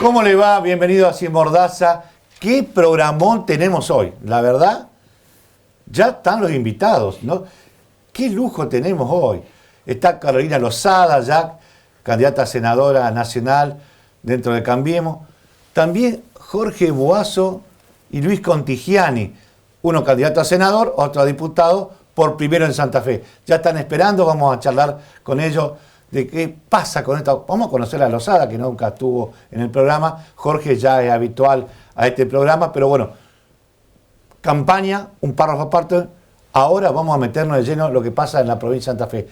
¿Cómo le va? Bienvenido a Sin Mordaza. ¿Qué programón tenemos hoy? La verdad, ya están los invitados, ¿no? ¿Qué lujo tenemos hoy? Está Carolina Lozada, ya candidata a senadora nacional dentro de Cambiemos. También Jorge Boazo y Luis Contigiani, uno candidato a senador, otro a diputado, por primero en Santa Fe. Ya están esperando, vamos a charlar con ellos de qué pasa con esto. Vamos a conocer a Lozada, que nunca estuvo en el programa. Jorge ya es habitual a este programa, pero bueno, campaña, un párrafo aparte. Ahora vamos a meternos de lleno en lo que pasa en la provincia de Santa Fe.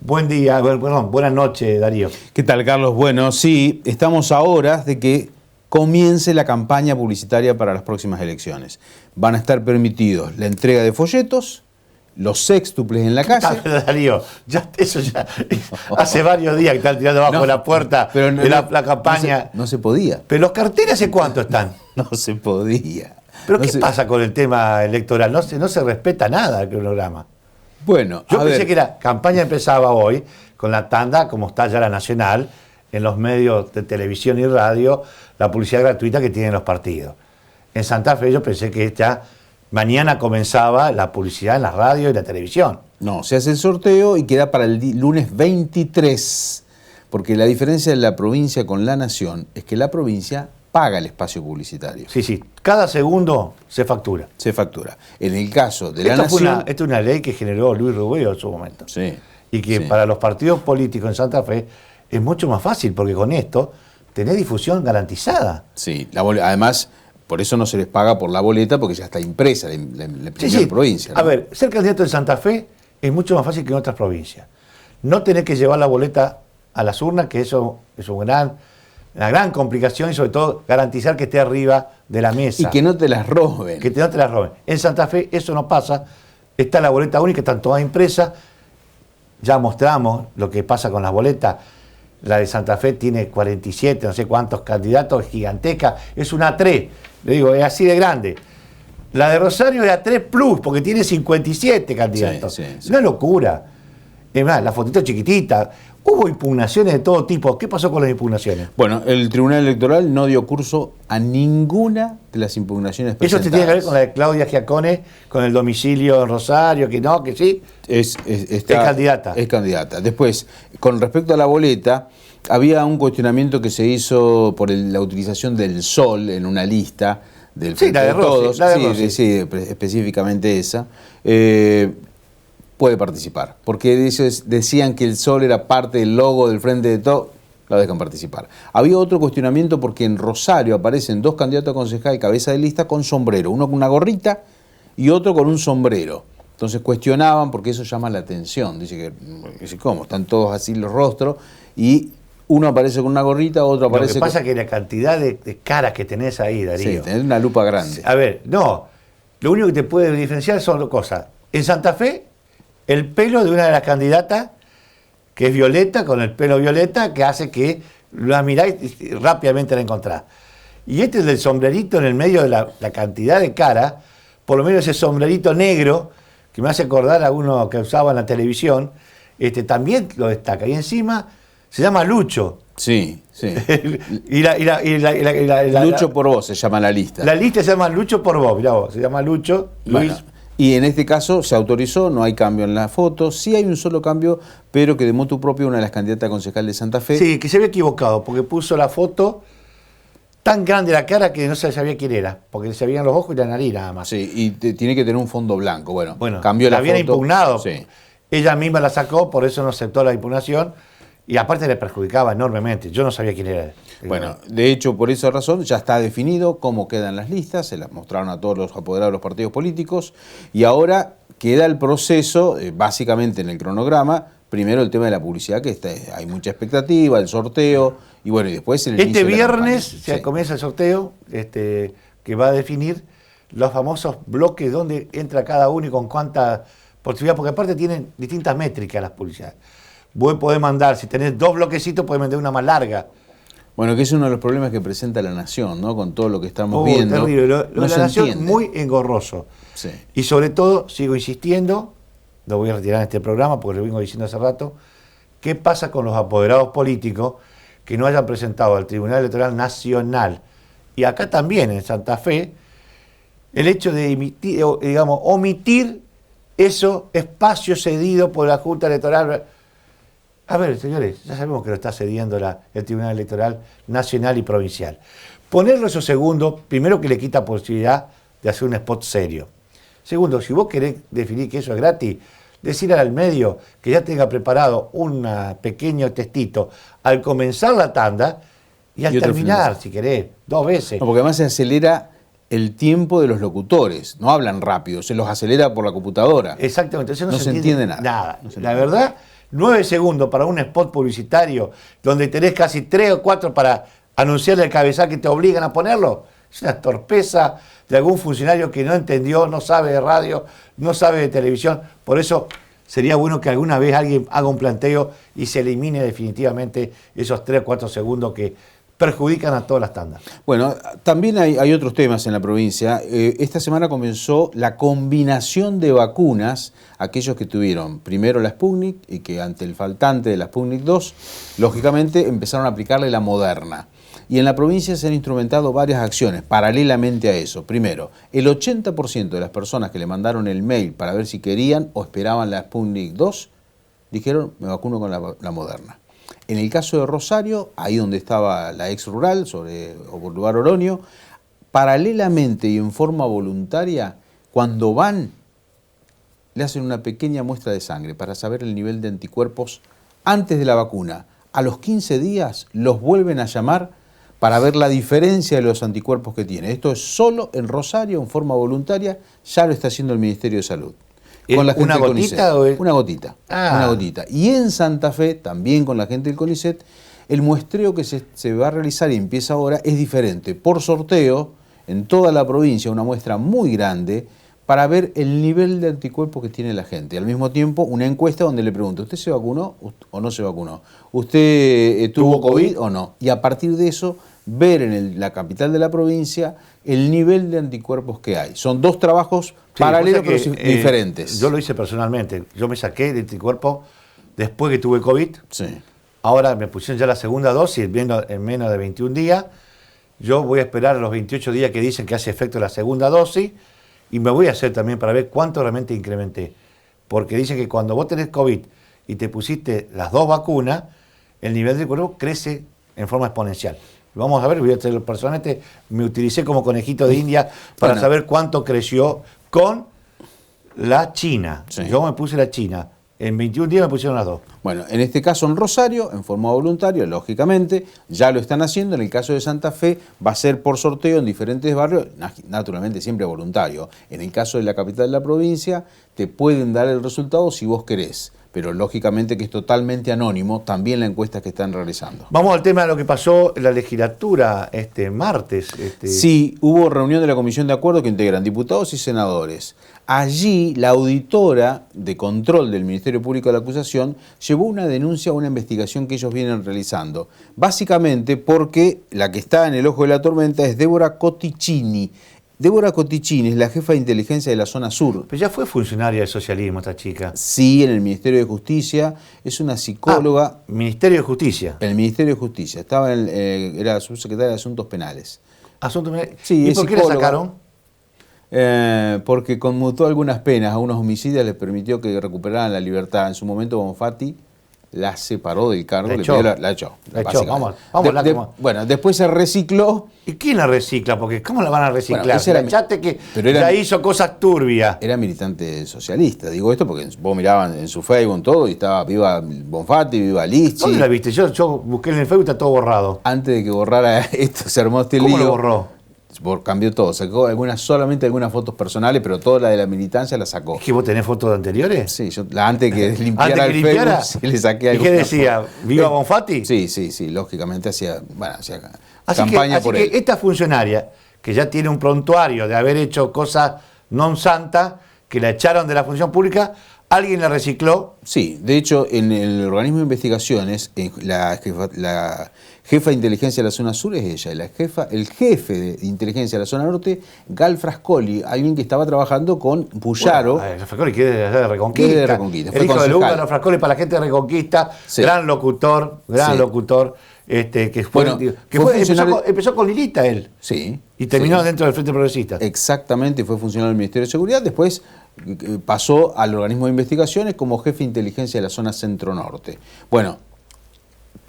Buen día, perdón, buenas noches, Darío. ¿Qué tal, Carlos? Bueno, sí, estamos a horas de que comience la campaña publicitaria para las próximas elecciones. Van a estar permitidos la entrega de folletos, los sextuples en la calle. Darío, eso ya hace varios días que están tirando bajo la puerta de la campaña. No se podía. Pero los carteles, ¿hace cuánto están? No se podía. ¿Pero qué pasa con el tema electoral? No se respeta nada el cronograma. Bueno, yo pensé que la campaña empezaba hoy con la tanda, como está ya la nacional, en los medios de televisión y radio, la publicidad gratuita que tienen los partidos. En Santa Fe yo pensé que ya mañana comenzaba la publicidad en la radio y la televisión. No, se hace el sorteo y queda para el lunes 23, porque la diferencia de la provincia con la nación es que la provincia paga el espacio publicitario. Sí, cada segundo se factura. Se factura. En el caso de la nación... Esta es una ley que generó Luis Rubio en su momento. Sí. Y que para los partidos políticos en Santa Fe es mucho más fácil, porque con esto tenés difusión garantizada. Sí, además, por eso no se les paga por la boleta, porque ya está impresa en la primera provincia, ¿no? A ver, ser candidato en Santa Fe es mucho más fácil que en otras provincias. No tenés que llevar la boleta a las urnas, que eso es una gran complicación, y sobre todo garantizar que esté arriba de la mesa. Y que no te las roben. Que no te las roben. En Santa Fe eso no pasa. Está la boleta única, están todas impresas. Ya mostramos lo que pasa con las boletas. La de Santa Fe tiene 47, no sé cuántos candidatos, gigantesca. Es una A3, le digo, es así de grande. La de Rosario es A3 Plus, porque tiene 57 candidatos. Sí. Una locura. Es más, la fotito chiquitita. Hubo impugnaciones de todo tipo. ¿Qué pasó con las impugnaciones? Bueno, el Tribunal Electoral no dio curso a ninguna de las impugnaciones presentadas. Eso tiene que ver con la de Claudia Giacone, con el domicilio en Rosario, que no, que sí. Es candidata. Es candidata. Después, con respecto a la boleta, había un cuestionamiento que se hizo por la utilización del sol en una lista del Frente la de Todos. Rossi. Sí, específicamente esa. Puede participar, porque ellos decían que el sol era parte del logo del Frente de Todos, la dejan participar. Había otro cuestionamiento porque en Rosario aparecen dos candidatos a concejal cabeza de lista con sombrero, uno con una gorrita y otro con un sombrero. Entonces cuestionaban porque eso llama la atención. Dice, ¿cómo? Están todos así los rostros y uno aparece con una gorrita, otro aparece... Lo que pasa es que la cantidad de caras que tenés ahí, Darío... Sí, tenés una lupa grande. A ver, no, lo único que te puede diferenciar son dos cosas. En Santa Fe, el pelo de una de las candidatas, que es violeta, con el pelo violeta, que hace que la miráis y rápidamente la encontrás. Y este es del sombrerito en el medio de la cantidad de cara, por lo menos ese sombrerito negro, que me hace acordar a uno que usaba en la televisión, también lo destaca. Y encima se llama Lucho. Sí. Lucho por vos se llama la lista. La lista se llama Lucho por vos, mirá vos, se llama Lucho, Luis... Bueno. Y en este caso se autorizó, no hay cambio en la foto, sí hay un solo cambio, pero que de motu propio una de las candidatas a concejal de Santa Fe... Sí, que se había equivocado, porque puso la foto tan grande la cara que no se sabía quién era, porque se veían los ojos y la nariz nada más. Sí, y tiene que tener un fondo blanco. Bueno, cambió la foto. La habían impugnado, sí. Ella misma la sacó, por eso no aceptó la impugnación, y aparte le perjudicaba enormemente, yo no sabía quién era. Bueno, de hecho, por esa razón ya está definido cómo quedan las listas, se las mostraron a todos los apoderados de los partidos políticos, y ahora queda el proceso, básicamente en el cronograma, primero el tema de la publicidad, que hay mucha expectativa, el sorteo, y bueno, y después el inicio de la viernes campaña. Comienza el sorteo, que va a definir los famosos bloques donde entra cada uno y con cuánta posibilidad, porque aparte tienen distintas métricas las publicidades. Vos podés mandar, si tenés dos bloquecitos, podés mandar una más larga. Bueno, que es uno de los problemas que presenta la Nación, ¿no? Con todo lo que estamos viendo. Terrible. Lo de la Nación muy engorroso. Sí. Y sobre todo, sigo insistiendo, lo voy a retirar en este programa porque lo vengo diciendo hace rato, ¿qué pasa con los apoderados políticos que no hayan presentado al Tribunal Electoral Nacional, y acá también en Santa Fe, el hecho de emitir, digamos, omitir esos espacios cedidos por la Junta Electoral. A ver, señores, ya sabemos que lo está cediendo el Tribunal Electoral Nacional y Provincial. Ponerlo esos segundos, primero que le quita posibilidad de hacer un spot serio. Segundo, si vos querés definir que eso es gratis, decirle al medio que ya tenga preparado un pequeño textito al comenzar la tanda y al terminar, si querés, 2 veces. No, porque además se acelera el tiempo de los locutores. No hablan rápido, se los acelera por la computadora. Exactamente, entonces no se entiende nada. No se la entiende. verdad, 9 segundos para un spot publicitario donde tenés casi 3 o 4 para anunciarle el cabezal que te obligan a ponerlo, es una torpeza de algún funcionario que no entendió, no sabe de radio, no sabe de televisión. Por eso sería bueno que alguna vez alguien haga un planteo y se elimine definitivamente esos 3 o 4 segundos que perjudican a todas las tandas. Bueno, también hay otros temas en la provincia. Esta semana comenzó la combinación de vacunas, aquellos que tuvieron primero la Sputnik y que ante el faltante de la Sputnik 2, lógicamente empezaron a aplicarle la Moderna. Y en la provincia se han instrumentado varias acciones paralelamente a eso. Primero, el 80% de las personas que le mandaron el mail para ver si querían o esperaban la Sputnik 2, dijeron, me vacuno con la Moderna. En el caso de Rosario, ahí donde estaba la ex rural, sobre Boulevard Oroño, paralelamente y en forma voluntaria, cuando van, le hacen una pequeña muestra de sangre para saber el nivel de anticuerpos antes de la vacuna. A los 15 días los vuelven a llamar para ver la diferencia de los anticuerpos que tiene. Esto es solo en Rosario, en forma voluntaria, ya lo está haciendo el Ministerio de Salud. Con la gente ¿Una del gotita CONICET. o es? Una gotita. Ah. Una gotita. Y en Santa Fe, también con la gente del CONICET, el muestreo que se va a realizar y empieza ahora es diferente. Por sorteo, en toda la provincia, una muestra muy grande para ver el nivel de anticuerpos que tiene la gente. Al mismo tiempo, una encuesta donde le pregunto, ¿usted se vacunó o no se vacunó? ¿Usted tuvo COVID o no? Y a partir de eso, ver en la capital de la provincia el nivel de anticuerpos que hay. Son 2 trabajos paralelos pero diferentes. Yo lo hice personalmente. Yo me saqué el anticuerpo después que tuve COVID. Sí. Ahora me pusieron ya la segunda dosis en menos de 21 días. Yo voy a esperar los 28 días que dicen que hace efecto la segunda dosis y me voy a hacer también para ver cuánto realmente incrementé. Porque dicen que cuando vos tenés COVID y te pusiste las 2 vacunas, el nivel de cuerpo crece en forma exponencial. Vamos a ver, personalmente me utilicé como conejito de India para saber cuánto creció con la China. Sí. Yo me puse la China. En 21 días me pusieron las 2. Bueno, en este caso en Rosario, en forma voluntaria, lógicamente, ya lo están haciendo. En el caso de Santa Fe, va a ser por sorteo en diferentes barrios, naturalmente siempre voluntario. En el caso de la capital de la provincia, te pueden dar el resultado si vos querés. Pero lógicamente que es totalmente anónimo, también la encuesta que están realizando. Vamos al tema de lo que pasó en la legislatura este martes. Sí, hubo reunión de la Comisión de Acuerdo que integran diputados y senadores. Allí, la auditora de control del Ministerio Público de la Acusación llevó una denuncia a una investigación que ellos vienen realizando. Básicamente porque la que está en el ojo de la tormenta es Débora Cotticini. Débora Cotticini es la jefa de inteligencia de la zona sur. Pero ya fue funcionaria del socialismo esta chica. Sí, en el Ministerio de Justicia. Es una psicóloga. Ministerio de Justicia. En el Ministerio de Justicia. Era subsecretaria de Asuntos Penales. ¿Asuntos Penales? Sí, ¿Y por qué la sacaron? Porque conmutó algunas penas a unos homicidas, les permitió que recuperaran la libertad. En su momento Bonfatti la separó del cargo, la echó. Bueno, después se recicló. ¿Y quién la recicla? Porque ¿cómo la van a reciclar? Bueno, ya hizo cosas turbias. Era militante socialista, digo esto porque vos mirabas en su Facebook todo y estaba viva Bonfatti, viva Lichi. ¿Dónde la viste? Yo busqué en el Facebook y está todo borrado. Antes de que borrara esto se armó este lío. ¿Cómo lo borró? Cambió todo, sacó solamente algunas fotos personales, pero toda la de la militancia la sacó. ¿Es que vos tenés fotos anteriores? Sí, yo antes que limpiara el Facebook, sí, le saqué algunas. ¿Y qué decía? ¿Viva Bonfatti? Sí, lógicamente hacía campaña por él. Así que esta funcionaria, que ya tiene un prontuario de haber hecho cosas non santas, que la echaron de la función pública, ¿alguien la recicló? Sí, de hecho, en el organismo de investigaciones, la jefa de inteligencia de la zona sur es ella, y el jefe de inteligencia de la zona norte, Gal Frascoli, alguien que estaba trabajando con Puyaro. Bueno, Frascoli que es de Reconquista. De Reconquista. El hijo de Lugano Frascoli para la gente de Reconquista, sí. Gran locutor. que fue, Bueno, que fue fue- empezó con Lilita él. Sí. Y terminó sí. dentro del Frente Progresista. Exactamente, fue funcionario del Ministerio de Seguridad, después pasó al organismo de investigaciones como jefe de inteligencia de la zona centro-norte. Bueno,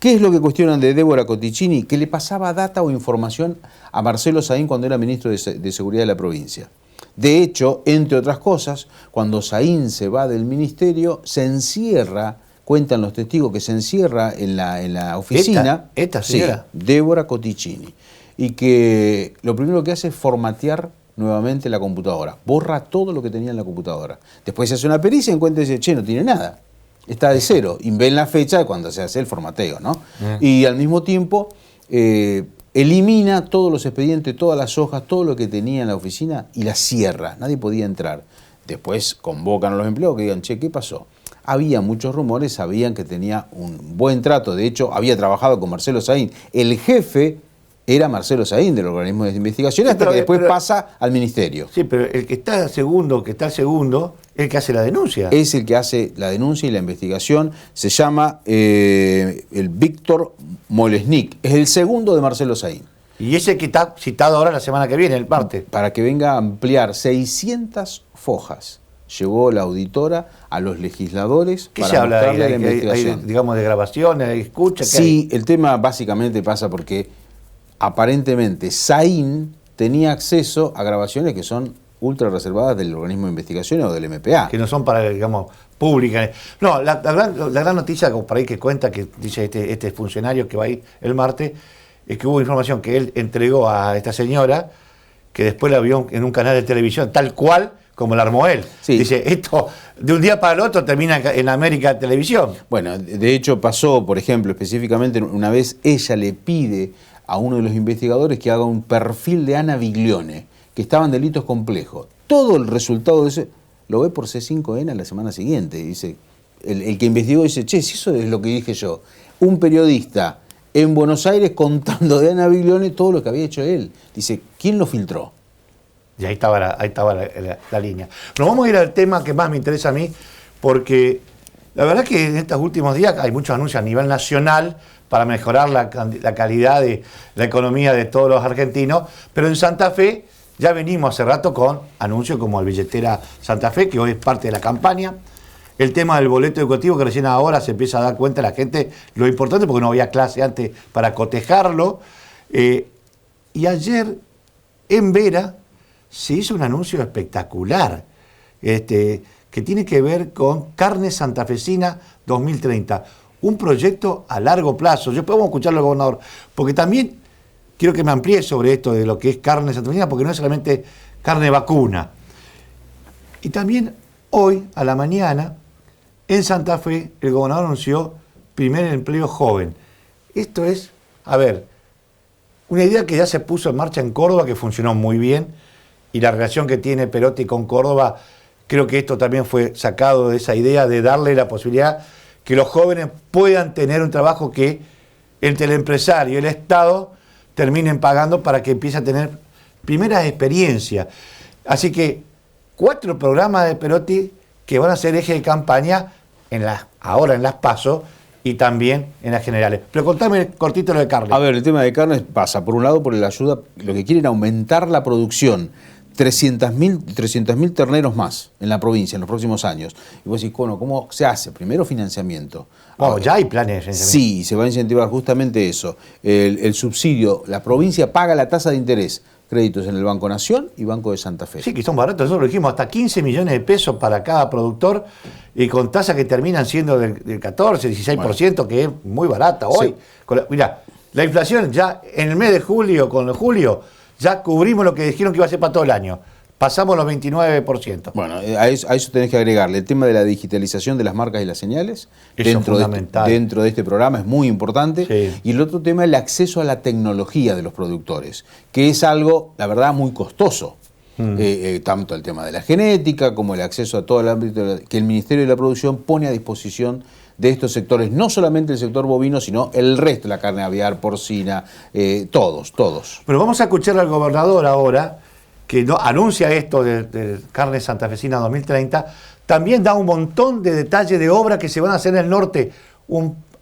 ¿qué es lo que cuestionan de Débora Cotticini? Que le pasaba data o información a Marcelo Saín cuando era ministro de Seguridad de la provincia. De hecho, entre otras cosas, cuando Saín se va del ministerio, se encierra, cuentan los testigos que se encierra en la oficina. ¿Esta señora? Sí, Débora Cotticini. Y que lo primero que hace es formatear nuevamente la computadora. Borra todo lo que tenía en la computadora. Después se hace una pericia y encuentra y dice, che, no tiene nada. Está de cero. Y ven la fecha de cuando se hace el formateo, ¿no? Y al mismo tiempo elimina todos los expedientes, todas las hojas, todo lo que tenía en la oficina y la cierra. Nadie podía entrar. Después convocan a los empleados que digan, che, ¿qué pasó? Había muchos rumores, sabían que tenía un buen trato. De hecho, había trabajado con Marcelo Saín. El jefe era Marcelo Saín del organismo de investigación, hasta que después pasa al ministerio. Sí, pero el que está segundo, es el que hace la denuncia. Es el que hace la denuncia y la investigación. Se llama el Víctor Molesnik. Es el segundo de Marcelo Saín. Y ese que está citado ahora la semana que viene, el martes. Para que venga a ampliar 600 fojas. Llevó la auditora a los legisladores ¿Qué para se habla mostrarle ahí? la investigación. Hay, digamos, de grabaciones, de escucha. Sí, el tema básicamente pasa porque aparentemente Saín tenía acceso a grabaciones que son ultra reservadas del organismo de investigaciones o del MPA. Que no son para, digamos, públicas. No, la gran noticia por ahí que cuenta, que dice este funcionario que va a ir el martes, es que hubo información que él entregó a esta señora, que después la vio en un canal de televisión, tal cual como la armó él. Sí. Dice, esto de un día para el otro termina en América Televisión. Bueno, de hecho pasó, por ejemplo, específicamente una vez ella le pide a uno de los investigadores que haga un perfil de Ana Biglione, que estaba en delitos complejos. Todo el resultado de ese lo ve por C5N a la semana siguiente. Dice, el que investigó dice, che, si eso es lo que dije yo. Un periodista en Buenos Aires contando de Ana Biglione todo lo que había hecho él. Dice, ¿quién lo filtró? Y ahí estaba la línea. Pero vamos a ir al tema que más me interesa a mí, porque la verdad que en estos últimos días hay muchos anuncios a nivel nacional para mejorar la calidad de la economía de todos los argentinos, pero en Santa Fe ya venimos hace rato con anuncios como el Billetera Santa Fe, que hoy es parte de la campaña. El tema del boleto educativo, que recién ahora se empieza a dar cuenta la gente lo importante, porque no había clase antes para cotejarlo. Y ayer en Vera se hizo un anuncio espectacular, que tiene que ver con Carne Santafesina 2030, un proyecto a largo plazo. Yo podemos escucharlo al gobernador, porque también quiero que me amplíe sobre esto de lo que es carne santafesina, porque no es solamente carne vacuna. Y también hoy, a la mañana, en Santa Fe, el gobernador anunció primer empleo joven. Esto es, a ver, una idea que ya se puso en marcha en Córdoba, que funcionó muy bien, y la relación que tiene Perotti con Córdoba, creo que esto también fue sacado de esa idea de darle la posibilidad que los jóvenes puedan tener un trabajo que entre el empresario y el Estado terminen pagando para que empiece a tener primeras experiencias. Así que 4 programas de Perotti que van a ser eje de campaña ahora en las PASO y también en las generales. Pero contame cortito lo de carne. A ver, el tema de carne pasa, por un lado, por la ayuda, lo que quieren aumentar la producción. 300.000 terneros más en la provincia en los próximos años. Y vos decís, bueno, ¿cómo se hace? Primero, financiamiento. Bueno, ya hay planes de financiamiento. Sí, se va a incentivar justamente eso. El subsidio, la provincia paga la tasa de interés. Créditos en el Banco Nación y Banco de Santa Fe. Sí, que son baratos, nosotros lo dijimos, hasta 15 millones de pesos para cada productor y con tasas que terminan siendo del 14, 16%, bueno, que es muy barata hoy. Sí. Mirá, la inflación ya en el mes de julio, ya cubrimos lo que dijeron que iba a ser para todo el año. Pasamos los 29%. Bueno, a eso tenés que agregarle el tema de la digitalización de las marcas y las señales. Eso es fundamental. Dentro de este programa es muy importante. Sí. Y el otro tema es el acceso a la tecnología de los productores, que es algo, la verdad, muy costoso. Tanto el tema de la genética como el acceso a todo el ámbito que el Ministerio de la Producción pone a disposición de estos sectores, no solamente el sector bovino, sino el resto, la carne aviar, porcina, todos. Pero vamos a escuchar al gobernador ahora, que anuncia esto de Carne Santafesina 2030, también da un montón de detalles de obras que se van a hacer en el norte.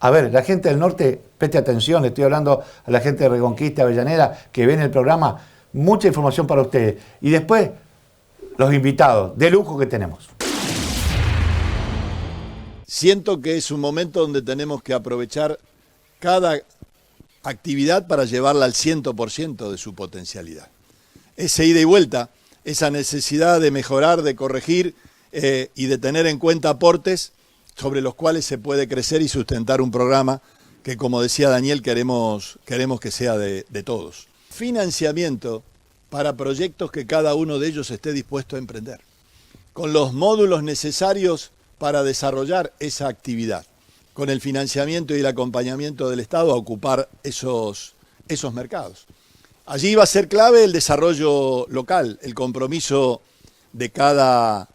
A ver, la gente del norte preste atención, le estoy hablando a la gente de Reconquista, Avellaneda, que ven el programa, mucha información para ustedes. Y después, los invitados de lujo que tenemos. Siento que es un momento donde tenemos que aprovechar cada actividad para llevarla al 100% de su potencialidad. Esa ida y vuelta, esa necesidad de mejorar, de corregir y de tener en cuenta aportes sobre los cuales se puede crecer y sustentar un programa que, como decía Daniel, queremos que sea de todos. Financiamiento para proyectos que cada uno de ellos esté dispuesto a emprender, con los módulos necesarios para desarrollar esa actividad, con el financiamiento y el acompañamiento del Estado a ocupar esos mercados. Allí va a ser clave el desarrollo local, el compromiso de cada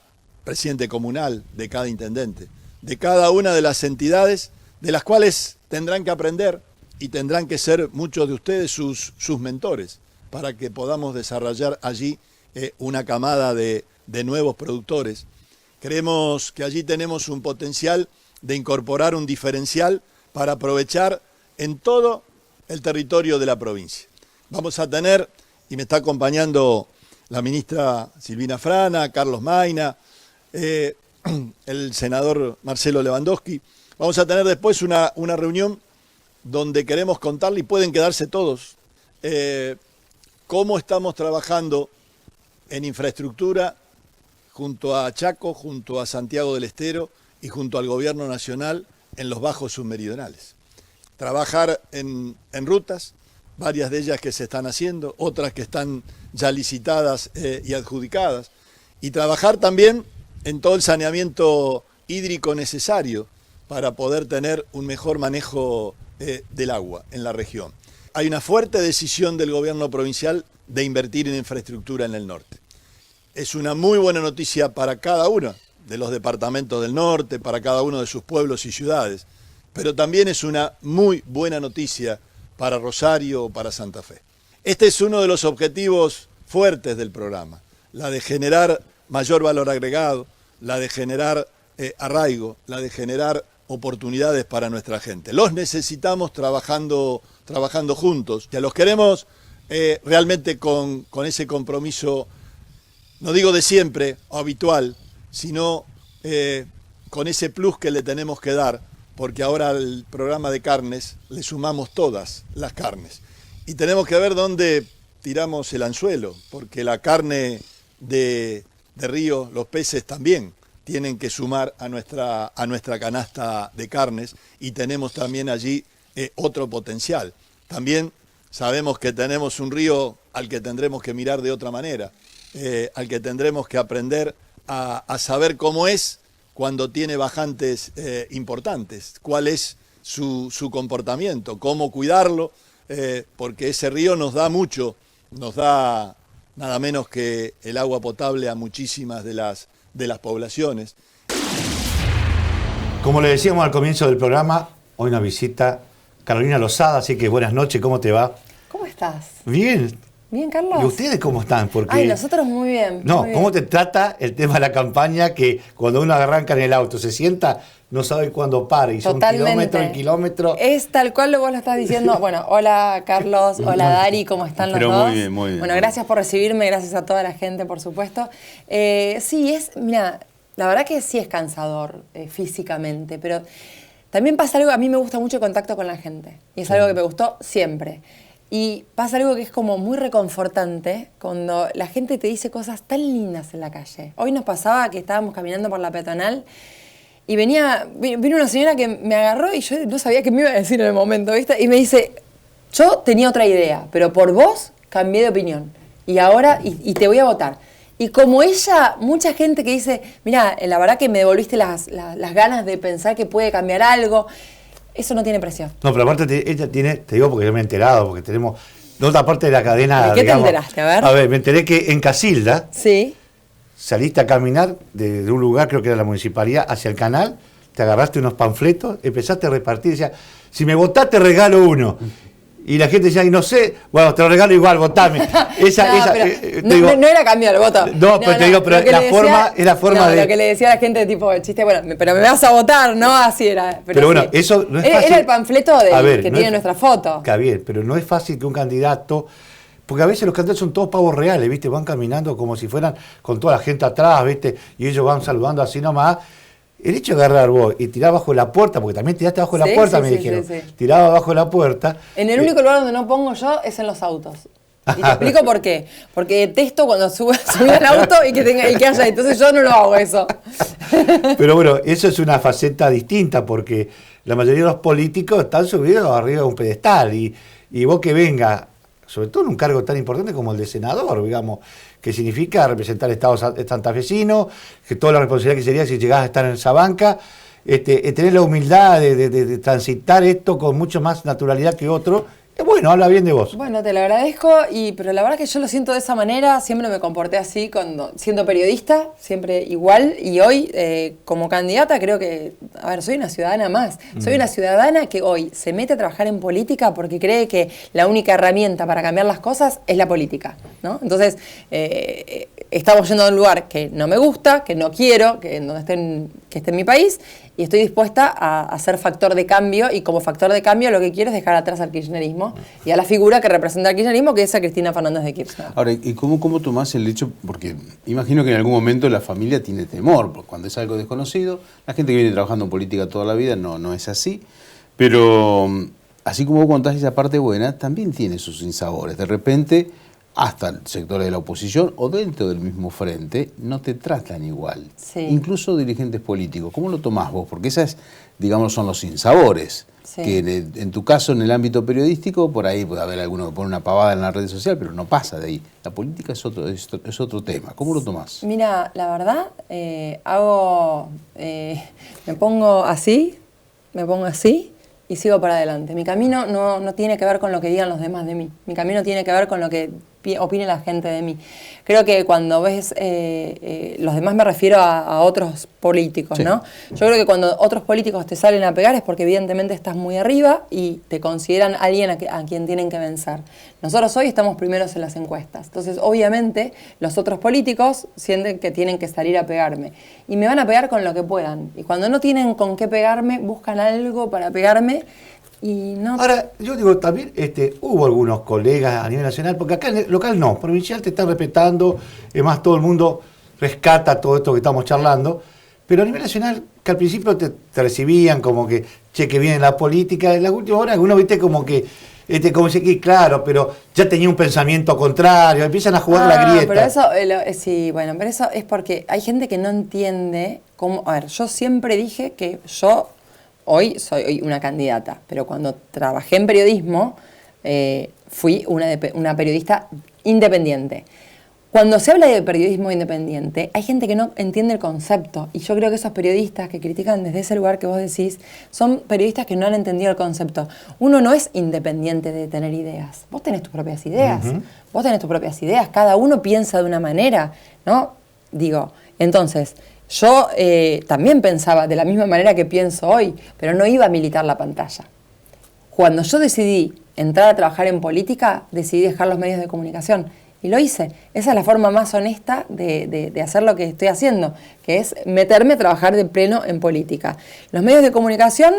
presidente comunal, de cada intendente, de cada una de las entidades de las cuales tendrán que aprender y tendrán que ser muchos de ustedes sus mentores para que podamos desarrollar allí una camada de nuevos productores. Creemos que allí tenemos un potencial de incorporar un diferencial para aprovechar en todo el territorio de la provincia. Vamos a tener, y me está acompañando la ministra Silvina Frana, Carlos Mayna, el senador Marcelo Lewandowski. Vamos a tener después una reunión donde queremos contarle, y pueden quedarse todos, cómo estamos trabajando en infraestructura junto a Chaco, junto a Santiago del Estero y junto al Gobierno Nacional en los bajos submeridionales. Trabajar en rutas, varias de ellas que se están haciendo, otras que están ya licitadas y adjudicadas, y trabajar también en todo el saneamiento hídrico necesario para poder tener un mejor manejo del agua en la región. Hay una fuerte decisión del gobierno provincial de invertir en infraestructura en el norte. Es una muy buena noticia para cada uno de los departamentos del norte, para cada uno de sus pueblos y ciudades, pero también es una muy buena noticia para Rosario o para Santa Fe. Este es uno de los objetivos fuertes del programa, la de generar mayor valor agregado, la de generar arraigo, la de generar oportunidades para nuestra gente. Los necesitamos trabajando juntos, que los queremos realmente con ese compromiso, no digo de siempre o habitual, sino con ese plus que le tenemos que dar, porque ahora al programa de carnes le sumamos todas las carnes. Y tenemos que ver dónde tiramos el anzuelo, porque la carne de río, los peces también tienen que sumar a nuestra canasta de carnes, y tenemos también allí otro potencial. También sabemos que tenemos un río al que tendremos que mirar de otra manera, al que tendremos que aprender a saber cómo es cuando tiene bajantes importantes, cuál es su comportamiento, cómo cuidarlo, porque ese río nos da mucho, nos da nada menos que el agua potable a muchísimas de las poblaciones. Como le decíamos al comienzo del programa, hoy nos visita Carolina Lozada, así que buenas noches, ¿cómo te va? ¿Cómo estás? Bien. Bien, Carlos. ¿Y ustedes cómo están? Porque, ay, nosotros muy bien. No, muy ¿cómo bien. te trata el tema de la campaña, que cuando uno arranca en el auto, se sienta, no sabe cuándo para, y son Totalmente. kilómetro en kilómetro? Es tal cual lo vos lo estás diciendo. Bueno, hola Carlos, hola Dari, ¿cómo están los Pero dos? muy bien, muy bien. Bueno, gracias por recibirme, gracias a toda la gente, por supuesto. Sí, mira, la verdad que sí es cansador físicamente, pero también pasa algo, a mí me gusta mucho el contacto con la gente, y es algo que me gustó siempre. Y pasa algo que es como muy reconfortante cuando la gente te dice cosas tan lindas en la calle. Hoy nos pasaba que estábamos caminando por la peatonal y vino una señora que me agarró y yo no sabía qué me iba a decir en el momento, ¿viste? Y me dice, yo tenía otra idea, pero por vos cambié de opinión. Y ahora, y te voy a votar. Y como ella, mucha gente que dice, mira, la verdad que me devolviste las ganas de pensar que puede cambiar algo. Eso no tiene precio. No, pero aparte ella tiene, te digo porque yo me he enterado, porque tenemos de otra parte de la cadena. ¿De qué digamos, te enteraste? A ver. A ver, me enteré que en Casilda Sí. saliste a caminar de un lugar, creo que era la municipalidad, hacia el canal, te agarraste unos panfletos, empezaste a repartir, decía, si me votás te regalo uno. Y la gente decía, y no sé, bueno, te lo regalo igual, votame. No era cambio del voto. No, pero te digo, pero es la forma de... Lo que le decía a la gente, tipo, el chiste, bueno, pero me vas a votar, ¿no? Así era. Pero bueno, eso no es fácil. Era el panfleto que tiene nuestra foto. Está bien, pero no es fácil que un candidato... Porque a veces los candidatos son todos pavos reales, ¿viste? Van caminando como si fueran con toda la gente atrás, ¿viste? Y ellos van saludando así nomás. El hecho de agarrar vos y tirar bajo la puerta, porque también tiraste bajo la puerta, me dijeron. Tiraba bajo la puerta. En el único lugar donde no pongo yo es en los autos. Y te explico por qué. Porque detesto cuando subí al auto y que haya. Entonces yo no lo hago eso. Pero bueno, eso es una faceta distinta, porque la mayoría de los políticos están subidos arriba de un pedestal. Y vos que vengas, sobre todo en un cargo tan importante como el de senador, digamos, que significa representar el Estado santafesino, que toda la responsabilidad que sería si llegás a estar en esa banca, tener la humildad de transitar esto con mucho más naturalidad que otro. Bueno, habla bien de vos. Bueno, te lo agradezco, pero la verdad que yo lo siento de esa manera, siempre me comporté así siendo periodista, siempre igual, y hoy como candidata creo que, a ver, soy una ciudadana más, soy una ciudadana que hoy se mete a trabajar en política porque cree que la única herramienta para cambiar las cosas es la política, ¿no? Entonces, estamos yendo a un lugar que no me gusta, que no quiero, que esté en mi país, y estoy dispuesta a ser factor de cambio, y como factor de cambio lo que quiero es dejar atrás al kirchnerismo y a la figura que representa al kirchnerismo, que es a Cristina Fernández de Kirchner. Ahora, ¿y cómo tomás el hecho? Porque imagino que en algún momento la familia tiene temor, porque cuando es algo desconocido, la gente que viene trabajando en política toda la vida no es así, pero así como vos contás esa parte buena, también tiene sus sinsabores. De repente, hasta sectores de la oposición o dentro del mismo frente, no te tratan igual. Sí. Incluso dirigentes políticos. ¿Cómo lo tomás vos? Porque esas, digamos, son los sinsabores. Sí. Que en tu caso, en el ámbito periodístico, por ahí puede haber alguno que pone una pavada en la red social, pero no pasa de ahí. La política es otro tema. ¿Cómo lo tomás? Mira, la verdad, me pongo así y sigo para adelante. Mi camino no tiene que ver con lo que digan los demás de mí. Mi camino tiene que ver con lo que opine la gente de mí. Creo que cuando ves, los demás me refiero a otros políticos, sí, ¿no? Yo creo que cuando otros políticos te salen a pegar es porque evidentemente estás muy arriba y te consideran alguien a quien tienen que vencer. Nosotros hoy estamos primeros en las encuestas. Entonces, obviamente, los otros políticos sienten que tienen que salir a pegarme. Y me van a pegar con lo que puedan. Y cuando no tienen con qué pegarme, buscan algo para pegarme. Y no. Ahora, yo digo, también hubo algunos colegas a nivel nacional, porque acá en el local no, provincial te están respetando, es más, todo el mundo rescata todo esto que estamos charlando, pero a nivel nacional, que al principio te recibían como que, che, que viene la política, en las últimas horas algunos, viste, como que, como dice, claro, pero ya tenía un pensamiento contrario, empiezan a jugar la grieta. Pero eso, sí, bueno, pero eso es porque hay gente que no entiende cómo, a ver, yo siempre dije que yo hoy soy una candidata, pero cuando trabajé en periodismo fui una periodista independiente. Cuando se habla de periodismo independiente, hay gente que no entiende el concepto, y yo creo que esos periodistas que critican desde ese lugar que vos decís, son periodistas que no han entendido el concepto. Uno no es independiente de tener ideas, vos tenés tus propias ideas, cada uno piensa de una manera, ¿no? Digo, entonces, yo también pensaba de la misma manera que pienso hoy, pero no iba a militar la pantalla. Cuando yo decidí entrar a trabajar en política, decidí dejar los medios de comunicación. Y lo hice. Esa es la forma más honesta de hacer lo que estoy haciendo, que es meterme a trabajar de pleno en política. Los medios de comunicación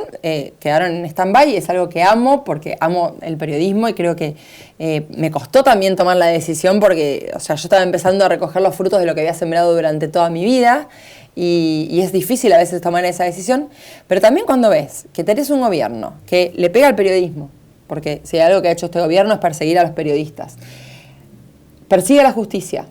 quedaron en stand-by, es algo que amo, porque amo el periodismo y creo que me costó también tomar la decisión porque, o sea, yo estaba empezando a recoger los frutos de lo que había sembrado durante toda mi vida y es difícil a veces tomar esa decisión, pero también cuando ves que tenés un gobierno que le pega al periodismo, porque si hay algo que ha hecho este gobierno es perseguir a los periodistas, persigue la justicia,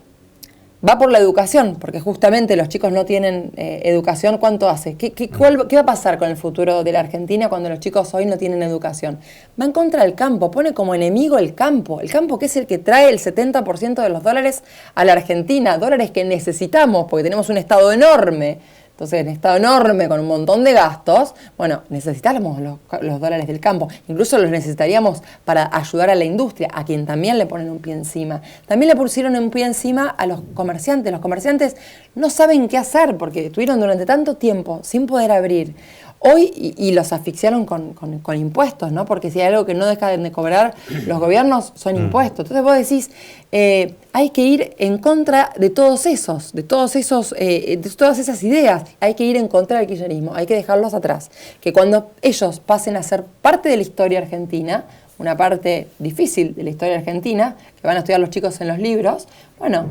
va por la educación, porque justamente los chicos no tienen educación. ¿Cuánto hace? ¿Qué va a pasar con el futuro de la Argentina cuando los chicos hoy no tienen educación? Va en contra del campo, pone como enemigo el campo que es el que trae el 70% de los dólares a la Argentina, dólares que necesitamos porque tenemos un Estado enorme, Entonces, en un Estado enorme con un montón de gastos, bueno, necesitamos los dólares del campo. Incluso los necesitaríamos para ayudar a la industria, a quien también le ponen un pie encima. También le pusieron un pie encima a los comerciantes. Los comerciantes no saben qué hacer porque estuvieron durante tanto tiempo sin poder abrir. Hoy, y los asfixiaron con impuestos, ¿no? Porque si hay algo que no dejan de cobrar los gobiernos son impuestos. Entonces vos decís, hay que ir en contra de todas esas ideas. Hay que ir en contra del kirchnerismo, hay que dejarlos atrás. Que cuando ellos pasen a ser parte de la historia argentina, una parte difícil de la historia argentina, que van a estudiar los chicos en los libros, bueno,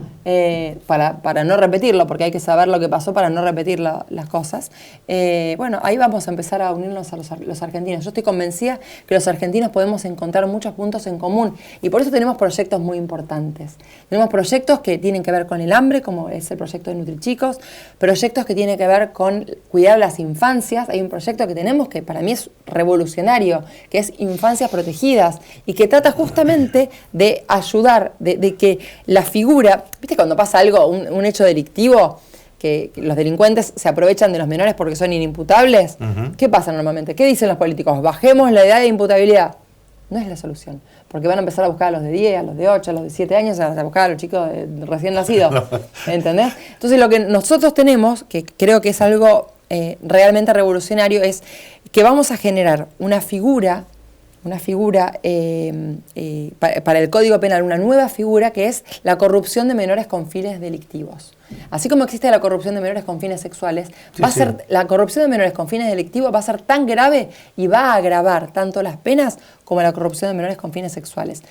para no repetirlo, porque hay que saber lo que pasó para no repetir las cosas, bueno, ahí vamos a empezar a unirnos a los argentinos. Yo estoy convencida que los argentinos podemos encontrar muchos puntos en común y por eso tenemos proyectos muy importantes. Tenemos proyectos que tienen que ver con el hambre, como es el proyecto de NutriChicos, proyectos que tienen que ver con cuidar las infancias. Hay un proyecto que tenemos que para mí es revolucionario, que es Infancias Protegidas y que trata justamente de ayudar, de que la figura, ¿viste cuando pasa algo, un hecho delictivo, que los delincuentes se aprovechan de los menores porque son inimputables? ¿Qué pasa normalmente? ¿Qué dicen los políticos? Bajemos la edad de imputabilidad. No es la solución, porque van a empezar a buscar a los de 10, a los de 8, a los de 7 años, a buscar a los chicos recién nacidos, ¿entendés? Entonces lo que nosotros tenemos, que creo que es algo realmente revolucionario, es que vamos a generar una figura para el Código Penal, una nueva figura que es la corrupción de menores con fines delictivos. Así como existe la corrupción de menores con fines sexuales, la corrupción de menores con fines delictivos va a ser tan grave y va a agravar tanto las penas como la corrupción de menores con fines sexuales.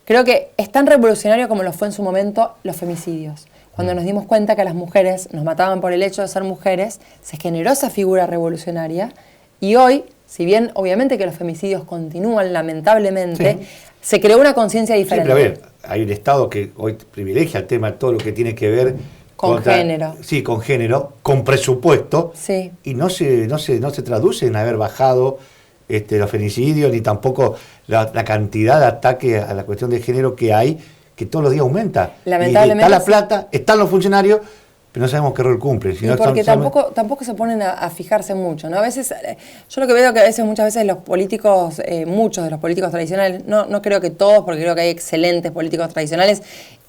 Creo que es tan revolucionario como lo fue en su momento los femicidios. Cuando nos dimos cuenta que a las mujeres nos mataban por el hecho de ser mujeres, se generó esa figura revolucionaria y hoy, si bien obviamente que los femicidios continúan lamentablemente, se creó una conciencia diferente. Sí, pero a ver, hay un Estado que hoy privilegia el tema, todo lo que tiene que ver con género. Sí, con género, con presupuesto, y no se traduce en haber bajado los femicidios, ni tampoco la cantidad de ataques a la cuestión de género que hay, que todos los días aumenta. Lamentablemente. Y está la plata, están los funcionarios, pero no sabemos qué rol cumplen. Y porque tampoco se ponen a fijarse mucho, ¿no? A veces, yo lo que veo que muchas veces los políticos, muchos de los políticos tradicionales, no creo que todos, porque creo que hay excelentes políticos tradicionales,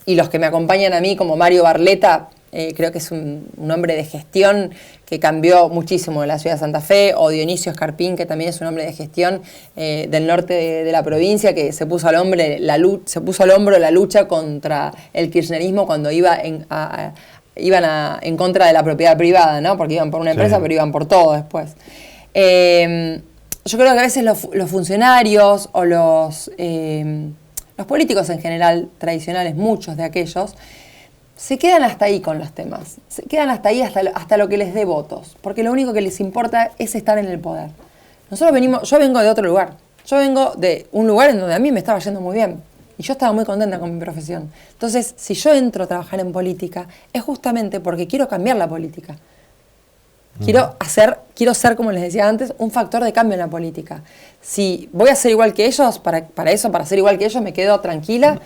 y los que me acompañan a mí, como Mario Barletta, creo que es un hombre de gestión que cambió muchísimo la ciudad de Santa Fe, o Dionisio Escarpín, que también es un hombre de gestión del norte de la provincia, que se puso al hombro la lucha contra el kirchnerismo cuando iban en contra de la propiedad privada, ¿no? Porque iban por una empresa, pero iban por todo después. Yo creo que a veces los funcionarios o los políticos en general, tradicionales, muchos de aquellos, se quedan hasta ahí con los temas. Se quedan hasta ahí, hasta lo que les dé votos. Porque lo único que les importa es estar en el poder. Yo vengo de otro lugar. Yo vengo de un lugar en donde a mí me estaba yendo muy bien. Y yo estaba muy contenta con mi profesión. Entonces, si yo entro a trabajar en política, es justamente porque quiero cambiar la política. Quiero ser, como les decía antes, un factor de cambio en la política. Si voy a ser igual que ellos, para ser igual que ellos, me quedo tranquila,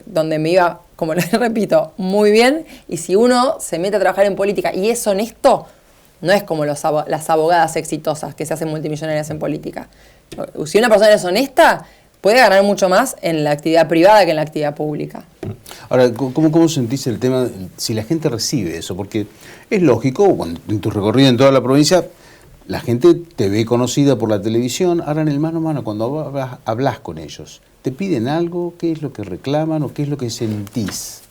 donde me iba, como les repito, muy bien. Y si uno se mete a trabajar en política y es honesto, no es como las abogadas exitosas que se hacen multimillonarias en política. Si una persona es honesta, puede ganar mucho más en la actividad privada que en la actividad pública. Ahora, ¿cómo sentís el tema, si la gente recibe eso? Porque es lógico, cuando en tu recorrido en toda la provincia, la gente te ve conocida por la televisión. Ahora en el mano a mano, cuando hablas con ellos, ¿te piden algo? ¿Qué es lo que reclaman o qué es lo que sentís?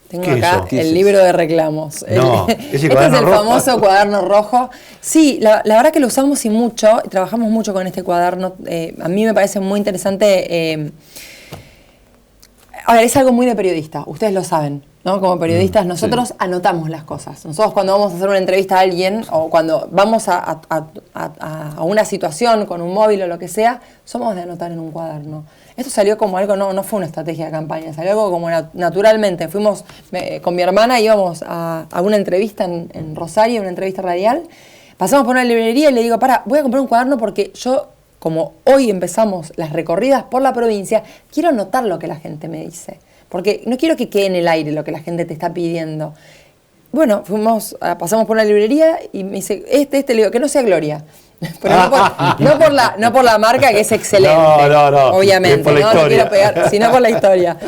Tengo acá el libro de reclamos. No, este es el famoso cuaderno rojo. Sí, la verdad que lo usamos y mucho, trabajamos mucho con este cuaderno. A mí me parece muy interesante. A ver, es algo muy de periodista, ustedes lo saben, ¿no? Como periodistas nosotros anotamos las cosas. Nosotros cuando vamos a hacer una entrevista a alguien o cuando vamos a una situación con un móvil o lo que sea, somos de anotar en un cuaderno. Esto salió como algo, no fue una estrategia de campaña, salió algo como naturalmente. Fuimos con mi hermana, íbamos a una entrevista en Rosario, una entrevista radial. Pasamos por una librería y le digo, voy a comprar un cuaderno porque yo, como hoy empezamos las recorridas por la provincia, quiero anotar lo que la gente me dice. Porque no quiero que quede en el aire lo que la gente te está pidiendo. bueno, pasamos por una librería y me dice, le digo, que no sea Gloria. Pero no por la marca, que es excelente. No. Obviamente, es por la no historia. quiero pegar, sino por la historia.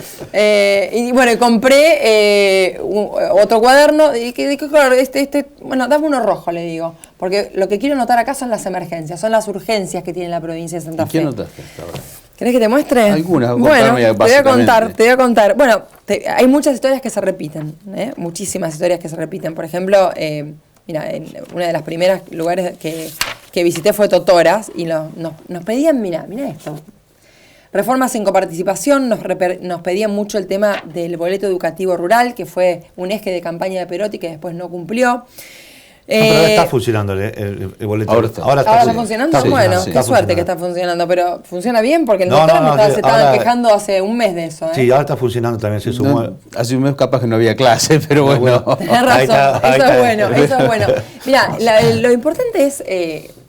Y bueno, compré otro cuaderno y que claro, bueno, dame uno rojo, le digo. Porque lo que quiero notar acá son las emergencias, son las urgencias que tiene la provincia de Santa Fe. ¿Qué notaste hasta ahora? ¿Querés que te muestre? Algunas, bueno, te voy básicamente. a contar. Bueno, hay muchas historias que se repiten, muchísimas historias que se repiten. Por ejemplo, mira, una de las primeras lugares que visité fue Totoras y nos pedían, mira esto. Reformas en coparticipación, nos pedían mucho el tema del boleto educativo rural, que fue un eje de campaña de Perotti que después no cumplió. Pero ahora está funcionando el boleto. Ahora está. ¿Ahora está funcionando? Sí, bueno, sí, qué suerte que está funcionando, pero ¿funciona bien? Porque el doctor se estaban quejando hace un mes de eso. Sí, ahora está funcionando también, se sumó. Hace un mes capaz que no había clase, pero bueno. Tenés razón, eso es bueno. Mira, lo importante es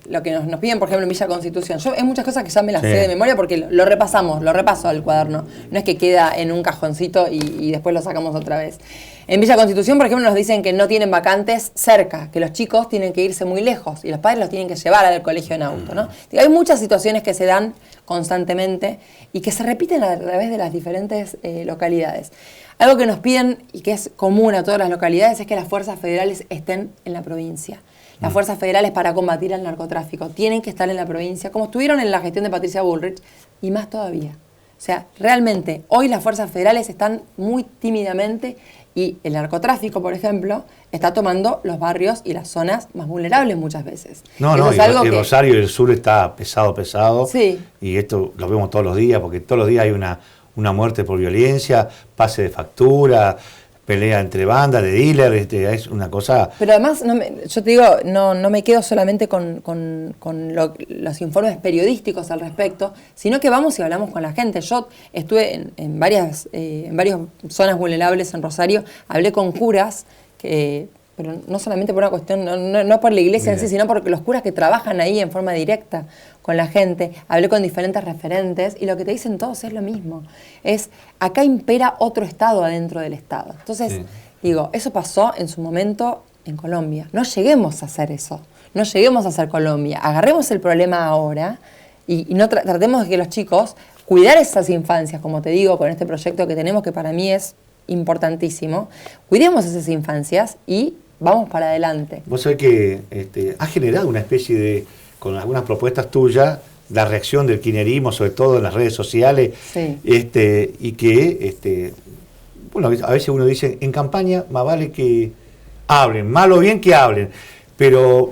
lo que nos piden, por ejemplo, en Villa Constitución. Yo hay muchas cosas que ya me las sé de memoria porque lo repaso al cuaderno. No es que queda en un cajoncito y después lo sacamos otra vez. En Villa Constitución, por ejemplo, nos dicen que no tienen vacantes cerca, que los chicos tienen que irse muy lejos y los padres los tienen que llevar al colegio en auto, ¿no? Hay muchas situaciones que se dan constantemente y que se repiten a través de las diferentes localidades. Algo que nos piden y que es común a todas las localidades es que las fuerzas federales estén en la provincia. Las fuerzas federales para combatir el narcotráfico tienen que estar en la provincia, como estuvieron en la gestión de Patricia Bullrich, y más todavía. O sea, realmente, hoy las fuerzas federales están muy tímidamente y el narcotráfico, por ejemplo, está tomando los barrios y las zonas más vulnerables muchas veces. Y Rosario y el sur está pesado. Sí. Y esto lo vemos todos los días, porque todos los días hay una muerte por violencia, pase de factura, pelea entre bandas, de dealers, es una cosa... Pero además, yo te digo, no me quedo solamente con los informes periodísticos al respecto, sino que vamos y hablamos con la gente. Yo estuve en varias zonas vulnerables en Rosario, hablé con curas, pero no solamente por una cuestión, no por la iglesia en sí, sino porque los curas que trabajan ahí en forma directa con la gente, hablé con diferentes referentes y lo que te dicen todos es lo mismo. Acá impera otro Estado adentro del Estado. Entonces, digo, eso pasó en su momento en Colombia. No lleguemos a hacer eso, no lleguemos a hacer Colombia. Agarremos el problema ahora y no tratemos de que los chicos, cuidar esas infancias, como te digo, con este proyecto que tenemos, que para mí es importantísimo, cuidemos esas infancias y vamos para adelante. Vos sabés que ha generado una especie de, con algunas propuestas tuyas, la reacción del kirchnerismo, sobre todo en las redes sociales, y que, bueno, a veces uno dice, en campaña más vale que hablen, mal o bien que hablen, pero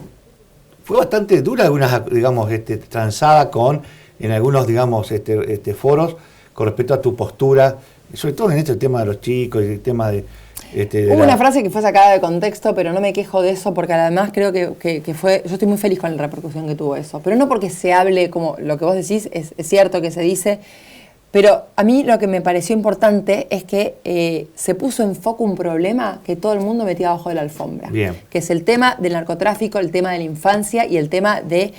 fue bastante dura algunas, digamos, transada en algunos, digamos, foros con respecto a tu postura, sobre todo en el tema de los chicos y el tema de... Hubo una frase que fue sacada de contexto, pero no me quejo de eso, porque además creo que fue... Yo estoy muy feliz con la repercusión que tuvo eso, pero no porque se hable como lo que vos decís, es cierto que se dice, pero a mí lo que me pareció importante es que se puso en foco un problema que todo el mundo metía abajo de la alfombra. Bien. Que es el tema del narcotráfico, el tema de la infancia y el tema de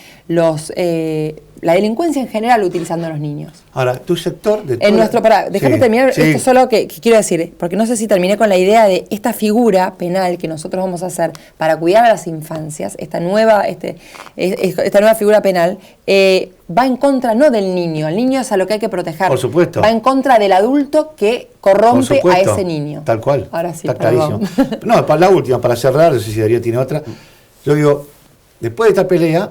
la delincuencia en general utilizando a los niños. Ahora, tu sector... Déjame terminar esto solo que quiero decir, porque no sé si terminé con la idea de esta figura penal que nosotros vamos a hacer para cuidar a las infancias, esta nueva figura penal, va en contra no del niño, el niño es a lo que hay que proteger. Por supuesto. Va en contra del adulto que corrompe a ese niño. Tal cual. Ahora sí, está clarísimo. No, para la última, para cerrar, no sé si Darío tiene otra. Yo digo, después de esta pelea,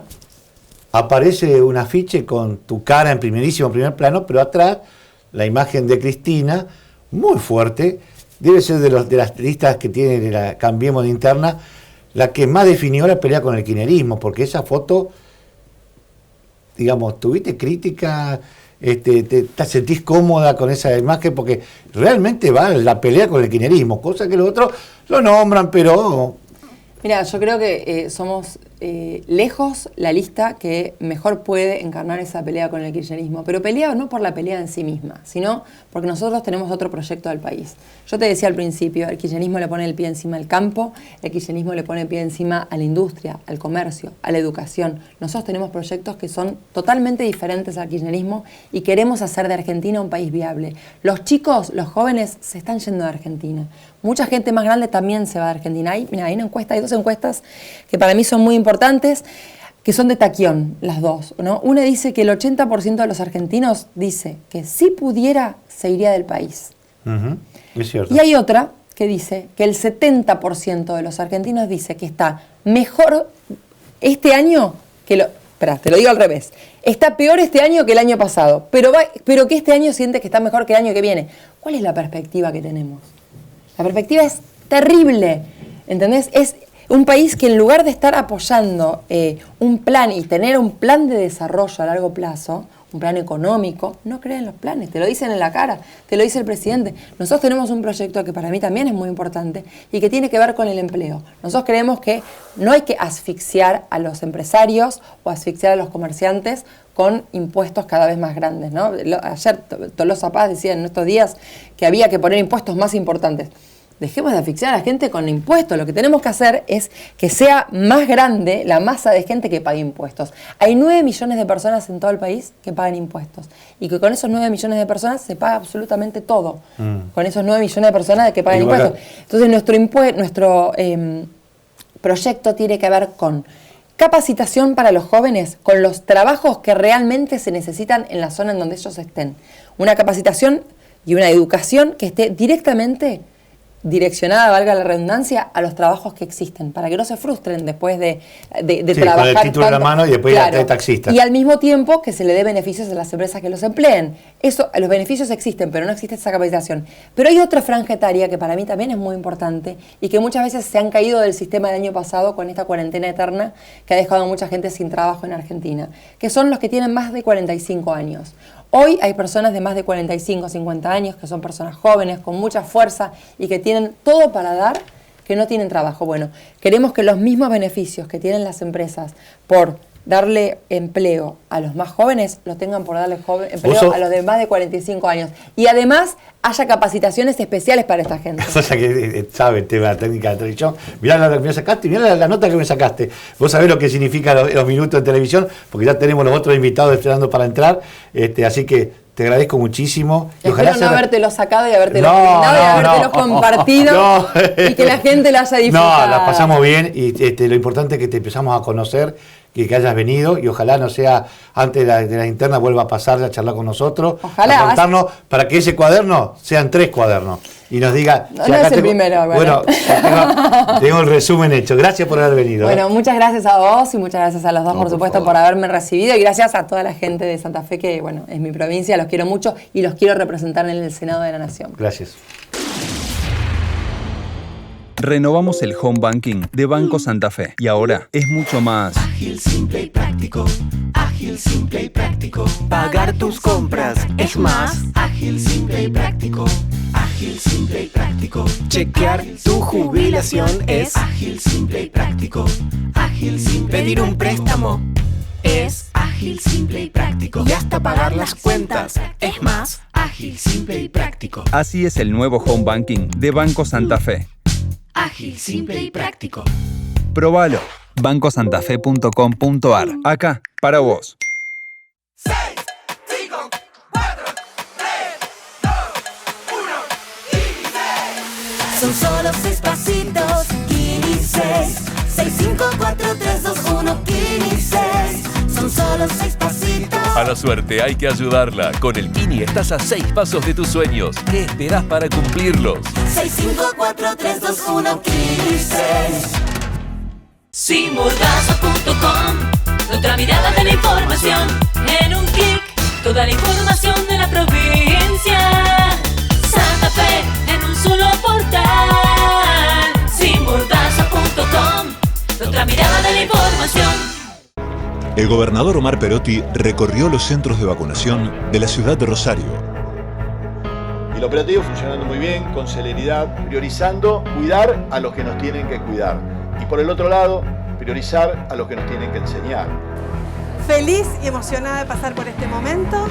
aparece un afiche con tu cara en primer plano, pero atrás la imagen de Cristina, muy fuerte, debe ser de las listas que tiene la Cambiemos de Interna, la que más definió la pelea con el kirchnerismo, porque esa foto, digamos, tuviste crítica, te sentís cómoda con esa imagen, porque realmente va la pelea con el kirchnerismo, cosa que los otros lo nombran, pero... Mira, yo creo que somos lejos la lista que mejor puede encarnar esa pelea con el kirchnerismo, pero pelea no por la pelea en sí misma, sino porque nosotros tenemos otro proyecto del país. Yo te decía al principio, el kirchnerismo le pone el pie encima al campo, el kirchnerismo le pone el pie encima a la industria, al comercio, a la educación. Nosotros tenemos proyectos que son totalmente diferentes al kirchnerismo y queremos hacer de Argentina un país viable. Los chicos, los jóvenes se están yendo de Argentina. mucha gente más grande también se va de Argentina. Hay una encuesta, hay 2 encuestas que para mí son muy importantes, que son de Taquión, las 2, ¿no? Una dice que el 80% de los argentinos dice que si pudiera se iría del país. Es cierto. Y hay otra que dice que el 70% de los argentinos dice que está mejor este año que Espera, te lo digo al revés. Está peor este año que el año pasado, pero que este año siente que está mejor que el año que viene. ¿Cuál es la perspectiva que tenemos? La perspectiva es terrible, ¿entendés? Es un país que en lugar de estar apoyando un plan y tener un plan de desarrollo a largo plazo, un plan económico, no cree en los planes, te lo dicen en la cara, te lo dice el presidente. Nosotros tenemos un proyecto que para mí también es muy importante y que tiene que ver con el empleo. Nosotros creemos que no hay que asfixiar a los empresarios o asfixiar a los comerciantes con impuestos cada vez más grandes, ¿no? Ayer Tolosa Paz decía en estos días que había que poner impuestos más importantes. Dejemos de asfixiar a la gente con impuestos. Lo que tenemos que hacer es que sea más grande la masa de gente que pague impuestos. Hay 9 millones de personas en todo el país que pagan impuestos. Y que con esos 9 millones de personas se paga absolutamente todo. Con esos 9 millones de personas que pagan impuestos. Entonces nuestro proyecto tiene que ver con capacitación para los jóvenes, con los trabajos que realmente se necesitan en la zona en donde ellos estén. Una capacitación y una educación que esté directamente direccionada, valga la redundancia, a los trabajos que existen, para que no se frustren después de trabajar con el título en la mano y después de taxista. Y al mismo tiempo que se le dé beneficios a las empresas que los empleen. Los beneficios existen, pero no existe esa capacitación. Pero hay otra franja etaria que para mí también es muy importante y que muchas veces se han caído del sistema del año pasado con esta cuarentena eterna que ha dejado a mucha gente sin trabajo en Argentina, que son los que tienen más de 45 años. Hoy hay personas de más de 45, 50 años, que son personas jóvenes, con mucha fuerza y que tienen todo para dar, que no tienen trabajo. Bueno, queremos que los mismos beneficios que tienen las empresas por darle empleo a los más jóvenes, lo tengan por darle empleo a los de más de 45 años. Y además haya capacitaciones especiales para esta gente. O sea que sabe el tema de la técnica de televisión. Mirá la que me sacaste, mirá la nota que me sacaste. Vos sabés lo que significa los minutos en televisión, porque ya tenemos los otros invitados esperando para entrar. Así que te agradezco muchísimo. Y espero no habértelo sacado y habértelo brindado y habértelo compartido y que la gente lo haya disfrutado. No, la pasamos bien y lo importante es que te empezamos a conocer y que hayas venido y ojalá no sea antes de la interna vuelva a pasar a charlar con nosotros, ojalá, a contarnos para que ese cuaderno sean 3 cuadernos y nos diga no, si no es el primero. Bueno, tengo el resumen hecho. Gracias por haber venido. Bueno, muchas gracias a vos y muchas gracias a los dos, por supuesto, por haberme recibido y gracias a toda la gente de Santa Fe que, bueno, es mi provincia, los quiero mucho y los quiero representar en el Senado de la Nación. Gracias. Renovamos el home banking de Banco Santa Fe y ahora es mucho más ágil, simple y práctico. Ágil, simple y práctico. Pagar tus compras es más ágil, simple y práctico. Ágil, simple y práctico. Chequear tu jubilación es ágil, simple y práctico. Ágil, simple. Pedir un préstamo es ágil, simple y práctico. Y hasta pagar las cuentas es más ágil, simple y práctico. Así es el nuevo home banking de Banco Santa Fe. Ágil, simple y práctico. Probalo. bancosantafe.com.ar. Acá, para vos. 6, 5, 4, 3, 2, 1, 15. Son solo 6 pasitos, 15. 6, 5, 4, 3, 2, 1, 15. Son solo 6 pasitos. A la suerte hay que ayudarla. Con el Kini estás a 6 pasos de tus sueños. ¿Qué esperás para cumplirlos? 6, 5, 4, 3, 2, 1, 15. Simordaza.com. Otra mirada de la información. En un clic, toda la información de la provincia. Santa Fe, en un solo portal. Simordaza.com. Otra mirada de la información. El gobernador Omar Perotti recorrió los centros de vacunación de la ciudad de Rosario. El operativo funcionando muy bien, con celeridad, priorizando cuidar a los que nos tienen que cuidar. Y por el otro lado, priorizar a los que nos tienen que enseñar. Feliz y emocionada de pasar por este momento.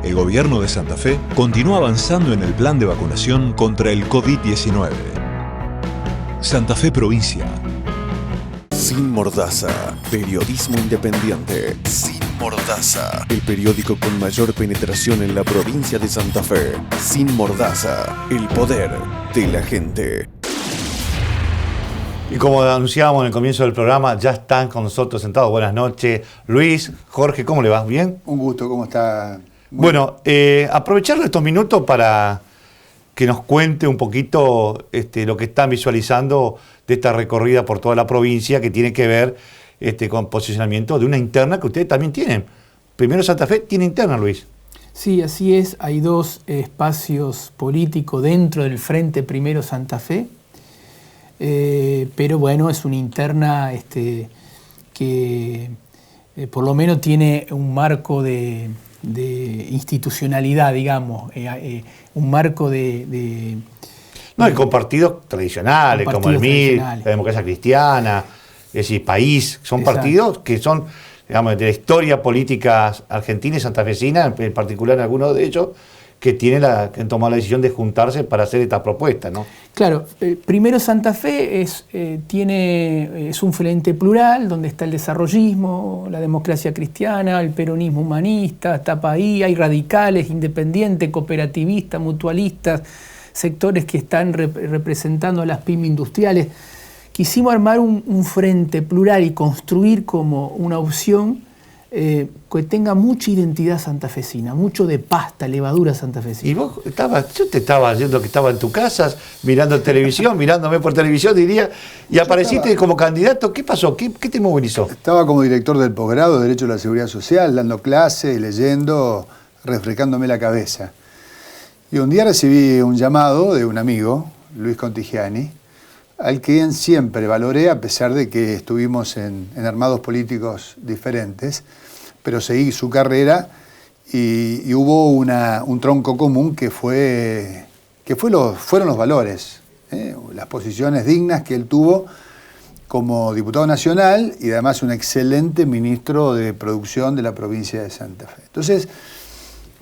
El gobierno de Santa Fe continúa avanzando en el plan de vacunación contra el COVID-19. Santa Fe Provincia. Sin mordaza, periodismo independiente, sin Mordaza, el periódico con mayor penetración en la provincia de Santa Fe. Sin Mordaza, el poder de la gente. Y como anunciábamos en el comienzo del programa, ya están con nosotros sentados. Buenas noches. Luis, Jorge, ¿cómo le va? ¿Bien? Un gusto, ¿cómo está? Bueno, aprovechar estos minutos para que nos cuente un poquito lo que están visualizando de esta recorrida por toda la provincia, que tiene que ver con posicionamiento de una interna que ustedes también tienen. Primero Santa Fe tiene interna, Luis. Sí, así es. Hay dos espacios políticos dentro del Frente Primero Santa Fe, pero bueno, es una interna que por lo menos tiene un marco de institucionalidad, digamos, un marco No, y con partidos tradicionales, como el MIR, la Democracia Cristiana, es decir, País, son Exacto. partidos que son, digamos, de la historia política argentina y santafesina, en particular en algunos de ellos, que que han tomado la decisión de juntarse para hacer esta propuesta, ¿no? Claro, primero Santa Fe es un frente plural donde está el desarrollismo, la democracia cristiana, el peronismo humanista, está País, hay radicales, independientes, cooperativistas, mutualistas, sectores que están representando a las pymes industriales. Quisimos armar un frente plural y construir como una opción que tenga mucha identidad santafesina, mucho de pasta, levadura santafesina. Y vos yo te estaba viendo que estaba en tu casa, mirando televisión, mirándome por televisión, diría, y apareciste como candidato. ¿Qué pasó? ¿Qué te movilizó? Estaba como director del posgrado de Derecho a la Seguridad Social, dando clases, leyendo, refrescándome la cabeza. Y un día recibí un llamado de un amigo, Luis Contigiani, al que siempre valoré, a pesar de que estuvimos en armados políticos diferentes, pero seguí su carrera y hubo un tronco común que fueron los valores, las posiciones dignas que él tuvo como diputado nacional y además un excelente ministro de producción de la provincia de Santa Fe. Entonces,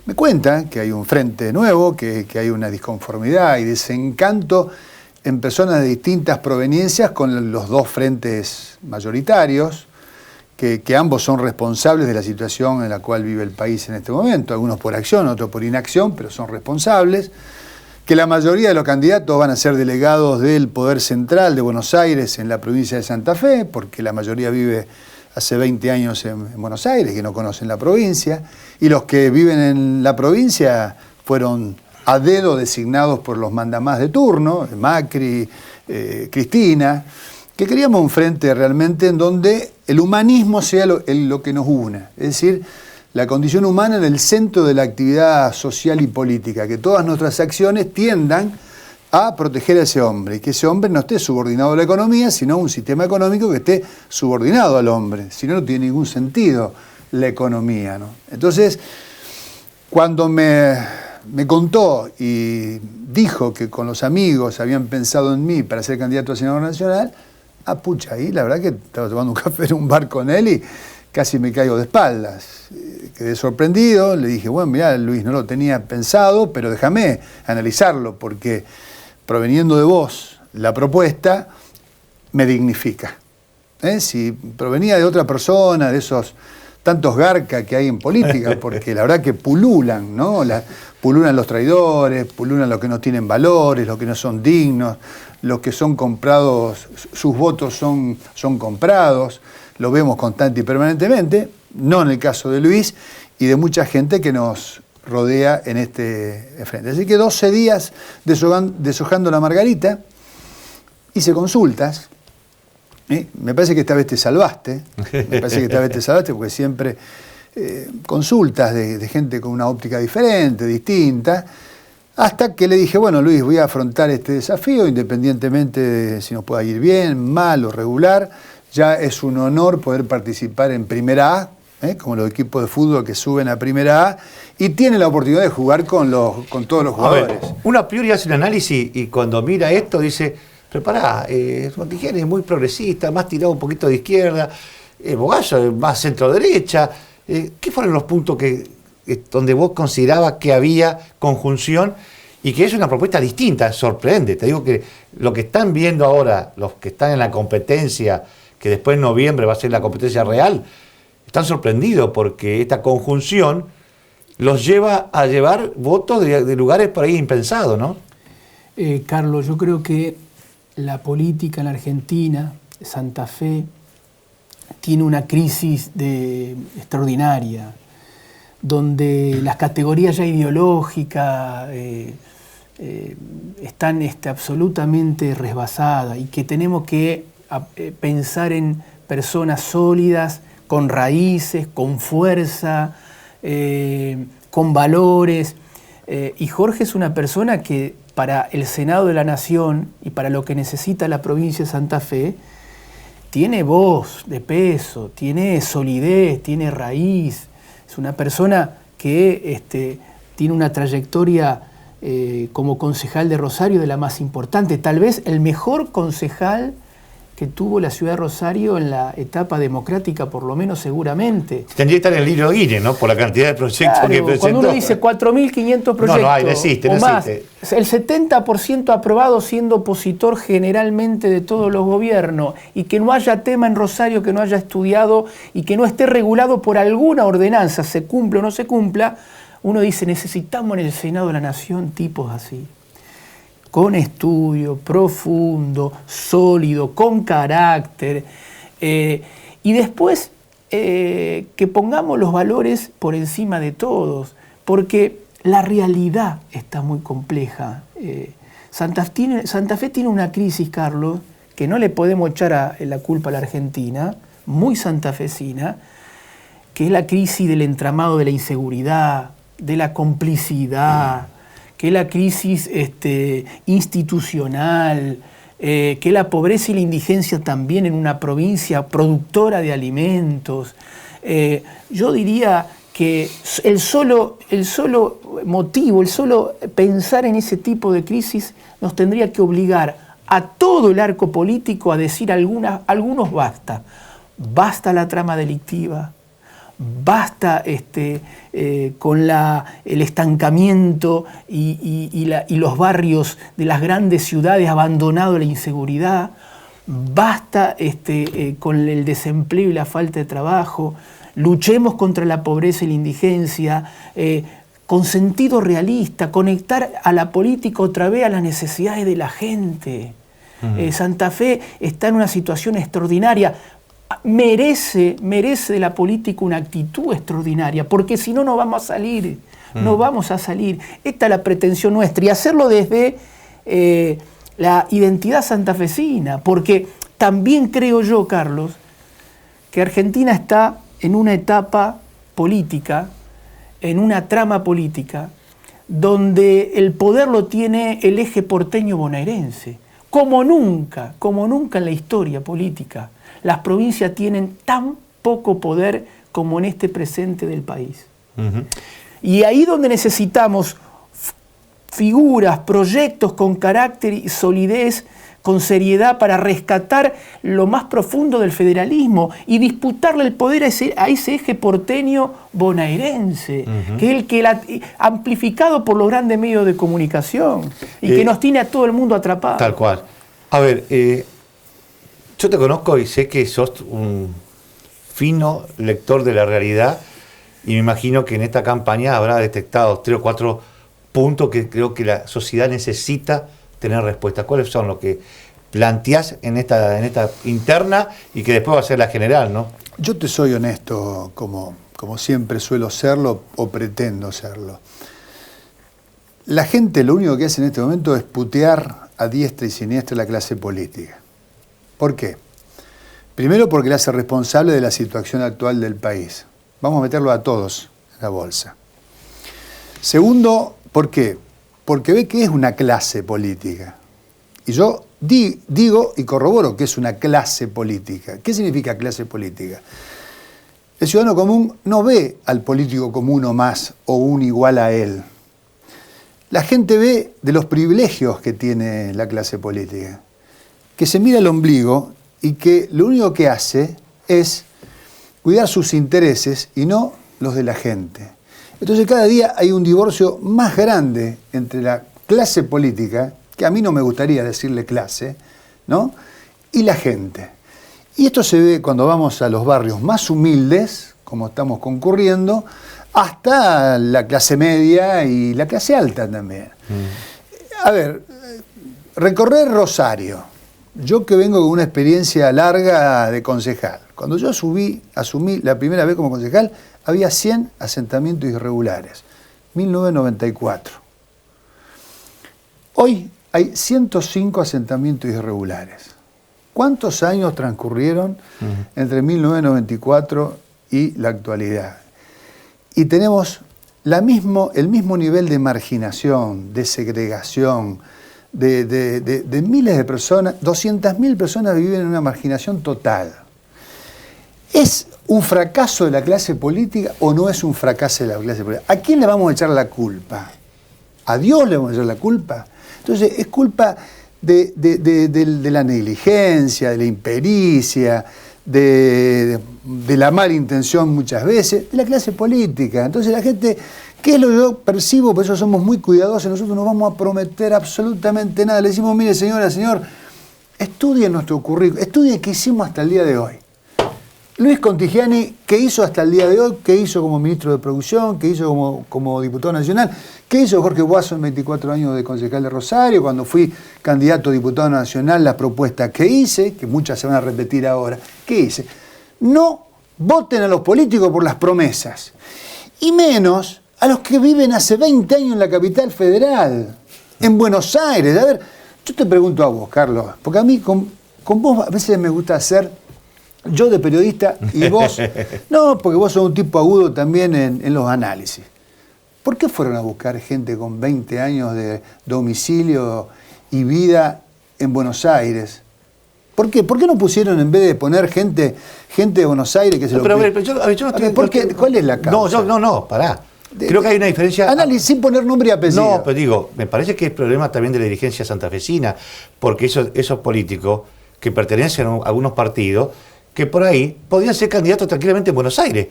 me cuenta que hay un frente nuevo, que hay una disconformidad y desencanto en personas de distintas proveniencias con los dos frentes mayoritarios, que ambos son responsables de la situación en la cual vive el país en este momento, algunos por acción, otros por inacción, pero son responsables, que la mayoría de los candidatos van a ser delegados del Poder Central de Buenos Aires en la provincia de Santa Fe, porque la mayoría vive hace 20 años en Buenos Aires, que no conocen la provincia, y los que viven en la provincia fueron a dedo designados por los mandamás de turno, Macri, Cristina, que queríamos un frente realmente en donde el humanismo sea lo que nos una, es decir, la condición humana en el centro de la actividad social y política, que todas nuestras acciones tiendan a proteger a ese hombre, y que ese hombre no esté subordinado a la economía, sino a un sistema económico que esté subordinado al hombre, si no, no tiene ningún sentido la economía, ¿no? Entonces, cuando me contó y dijo que con los amigos habían pensado en mí para ser candidato a senador nacional, pucha, ahí la verdad que estaba tomando un café en un bar con él y casi me caigo de espaldas. Quedé sorprendido, le dije, bueno, mirá, Luis, no lo tenía pensado, pero déjame analizarlo, porque proveniendo de vos la propuesta me dignifica. Si provenía de otra persona, de esos tantos garcas que hay en política, porque la verdad que pululan, ¿no? Pululan los traidores, pululan los que no tienen valores, los que no son dignos, los que son comprados, sus votos son comprados, lo vemos constante y permanentemente, no en el caso de Luis y de mucha gente que nos rodea en este frente. Así que 12 días deshojando la margarita, hice consultas. Me parece que esta vez te salvaste, porque siempre consultas de gente con una óptica diferente, distinta, hasta que le dije, bueno, Luis, voy a afrontar este desafío, independientemente de si nos pueda ir bien, mal o regular. Ya es un honor poder participar en Primera A, como los equipos de fútbol que suben a Primera A, y tiene la oportunidad de jugar con todos los jugadores. Uno a priori hace un análisis y cuando mira esto dice, pero pará, Contigiani es muy progresista, más tirado un poquito de izquierda, Bogallo más centro-derecha. ¿Qué fueron los puntos donde vos considerabas que había conjunción y que es una propuesta distinta? Sorprende. Te digo que lo que están viendo ahora, los que están en la competencia, que después en noviembre va a ser la competencia real, están sorprendidos porque esta conjunción los lleva a llevar votos de lugares por ahí impensados, ¿no? Carlos, yo creo que la política en la Argentina, Santa Fe, tiene una crisis extraordinaria, donde las categorías ya ideológicas están absolutamente resbasadas y que tenemos que pensar en personas sólidas, con raíces, con fuerza, con valores. Y Jorge es una persona que para el Senado de la Nación y para lo que necesita la provincia de Santa Fe, tiene voz de peso, tiene solidez, tiene raíz. Es una persona que tiene una trayectoria como concejal de Rosario de la más importante, tal vez el mejor concejal que tuvo la ciudad de Rosario en la etapa democrática, por lo menos seguramente. Tendría que estar en el libro Guinness, ¿no? Por la cantidad de proyectos que presentó. Cuando uno dice 4.500 proyectos no existe. más, el 70% aprobado siendo opositor generalmente de todos los gobiernos, y que no haya tema en Rosario que no haya estudiado y que no esté regulado por alguna ordenanza, se cumpla o no se cumpla, uno dice, necesitamos en el Senado de la Nación tipos así, con estudio profundo, sólido, con carácter, y después que pongamos los valores por encima de todos, porque la realidad está muy compleja. Santa Fe tiene una crisis, Carlos, que no le podemos echar la culpa a la Argentina, muy santafesina, que es la crisis del entramado de la inseguridad, de la complicidad, que es la crisis institucional, que es la pobreza y la indigencia también en una provincia productora de alimentos. Yo diría que el solo motivo, el solo pensar en ese tipo de crisis nos tendría que obligar a todo el arco político a decir algunos basta. Basta la trama delictiva, basta con el estancamiento y los barrios de las grandes ciudades abandonados a la inseguridad, basta con el desempleo y la falta de trabajo, luchemos contra la pobreza y la indigencia, con sentido realista, conectar a la política otra vez a las necesidades de la gente. Santa Fe está en una situación extraordinaria. Merece de la política una actitud extraordinaria, porque si no, no vamos a salir, no vamos a salir. Esta es la pretensión nuestra, y hacerlo desde la identidad santafesina, porque también creo yo, Carlos, que Argentina está en una etapa política, en una trama política, donde el poder lo tiene el eje porteño bonaerense, como nunca en la historia política. Las provincias tienen tan poco poder como en este presente del país. Y ahí donde necesitamos figuras, proyectos con carácter y solidez, con seriedad, para rescatar lo más profundo del federalismo y disputarle el poder a ese eje porteño bonaerense, que es el que amplificado por los grandes medios de comunicación y que nos tiene a todo el mundo atrapado. Tal cual. A ver, yo te conozco y sé que sos un fino lector de la realidad, y me imagino que en esta campaña habrá detectado 3 o 4 puntos que creo que la sociedad necesita tener respuesta. ¿Cuáles son los que planteás en esta interna y que después va a ser la general, no? Yo te soy honesto, como siempre suelo serlo o pretendo serlo. La gente lo único que hace en este momento es putear a diestra y siniestra la clase política. ¿Por qué? Primero, porque la hace responsable de la situación actual del país. Vamos a meterlo a todos en la bolsa. Segundo, ¿por qué? Porque ve que es una clase política. Y yo digo y corroboro que es una clase política. ¿Qué significa clase política? El ciudadano común no ve al político como uno más o un igual a él. La gente ve de los privilegios que tiene la clase política, que se mira el ombligo y que lo único que hace es cuidar sus intereses y no los de la gente. Entonces cada día hay un divorcio más grande entre la clase política, que a mí no me gustaría decirle clase, ¿no?, y la gente. Y esto se ve cuando vamos a los barrios más humildes, como estamos concurriendo, hasta la clase media y la clase alta también. A ver, recorrer Rosario. Yo que vengo con una experiencia larga de concejal. Cuando yo asumí la primera vez como concejal, había 100 asentamientos irregulares. 1994. Hoy hay 105 asentamientos irregulares. ¿Cuántos años transcurrieron entre 1994 y la actualidad? Y tenemos el mismo nivel de marginación, de segregación, de miles de personas. 200.000 personas viven en una marginación total. ¿Es un fracaso de la clase política o no es un fracaso de la clase política? ¿A quién le vamos a echar la culpa? ¿A Dios le vamos a echar la culpa? Entonces es culpa de la negligencia, de la impericia, de la mala intención muchas veces, de la clase política. Entonces la gente, ¿qué es lo que yo percibo? Por eso somos muy cuidadosos, nosotros no vamos a prometer absolutamente nada. Le decimos, mire señora, señor, estudie nuestro currículum, estudie qué hicimos hasta el día de hoy. Luis Contigiani, ¿qué hizo hasta el día de hoy? ¿Qué hizo como ministro de Producción? ¿Qué hizo como diputado nacional? ¿Qué hizo Jorge Boazo en 24 años de concejal de Rosario? Cuando fui candidato a diputado nacional, las propuestas que hice, que muchas se van a repetir ahora, ¿qué hice? No voten a los políticos por las promesas, y menos a los que viven hace 20 años en la capital federal, en Buenos Aires. A ver, yo te pregunto a vos, Carlos, porque a mí con vos a veces me gusta hacer... Yo de periodista y vos... No, porque vos sos un tipo agudo también en los análisis. ¿Por qué fueron a buscar gente con 20 años de domicilio y vida en Buenos Aires? ¿Por qué? ¿Por qué no pusieron, en vez de poner gente de Buenos Aires que se Pero yo no estoy... ¿Cuál es la causa? No, pará. Creo que hay una diferencia... Análisis sin poner nombre y apellido. No, pero digo, me parece que es problema también de la dirigencia santafesina, porque esos políticos que pertenecen a algunos partidos, que por ahí podrían ser candidatos tranquilamente en Buenos Aires,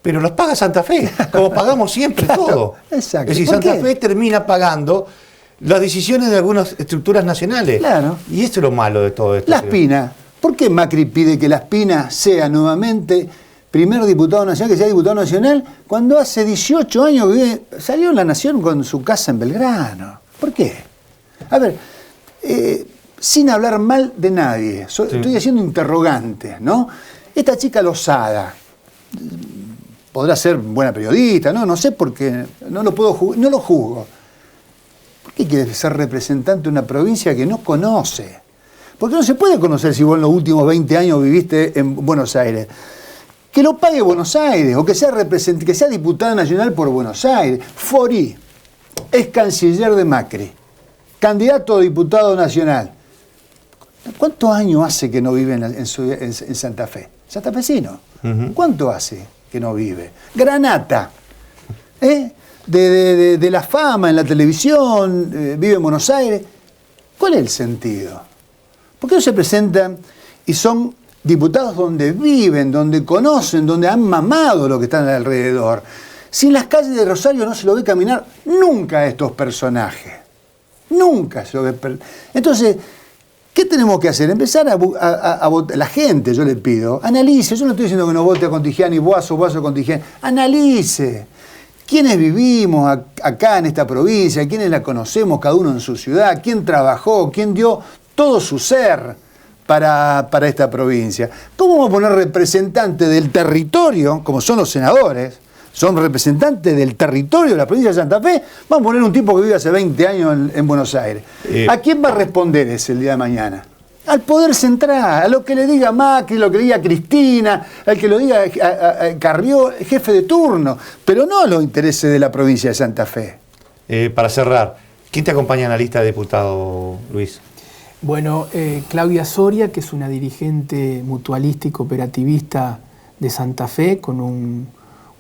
pero los paga Santa Fe, como pagamos siempre todo. Exacto. Es decir, Santa Fe termina pagando las decisiones de algunas estructuras nacionales. Claro. Y esto es lo malo de todo esto. La Espina. ¿Por qué Macri pide que La Espina sea nuevamente primer diputado nacional, que sea diputado nacional, cuando hace 18 años que salió en La Nación con su casa en Belgrano? ¿Por qué? A ver, sin hablar mal de nadie, estoy haciendo interrogantes, ¿no? Esta chica Lozada podrá ser buena periodista, no sé por qué, no lo juzgo. ¿Por qué quiere ser representante de una provincia que no conoce? Porque no se puede conocer si vos en los últimos 20 años viviste en Buenos Aires. Que lo pague Buenos Aires, o que sea diputada nacional por Buenos Aires. Fori es canciller de Macri, candidato a diputado nacional. ¿Cuántos años hace que no vive en Santa Fe? Santafesino. ¿Cuánto hace que no vive? Granata. De la fama en la televisión, vive en Buenos Aires. ¿Cuál es el sentido? ¿Por qué no se presentan y son diputados donde viven, donde conocen, donde han mamado lo que están alrededor? Si en las calles de Rosario no se lo ve caminar nunca a estos personajes. Nunca se lo ve. Entonces, ¿qué tenemos que hacer? Empezar a votar. La gente, yo le pido, analice. Yo no estoy diciendo que no vote a Contigiani, Boazo Contigiani. Analice. ¿Quiénes vivimos acá en esta provincia? ¿Quiénes la conocemos, cada uno en su ciudad? ¿Quién trabajó? ¿Quién dio todo su ser para esta provincia? ¿Cómo vamos a poner representantes del territorio, como son los senadores? Son representantes del territorio de la provincia de Santa Fe. Vamos a poner un tipo que vive hace 20 años en Buenos Aires. ¿A quién va a responder ese el día de mañana? Al Poder Central, a lo que le diga Macri, lo que le diga Cristina, al que lo diga a Carrió, jefe de turno, pero no a los intereses de la provincia de Santa Fe. Para cerrar, ¿quién te acompaña en la lista de diputados, Luis? Bueno, Claudia Soria, que es una dirigente mutualista y cooperativista de Santa Fe, con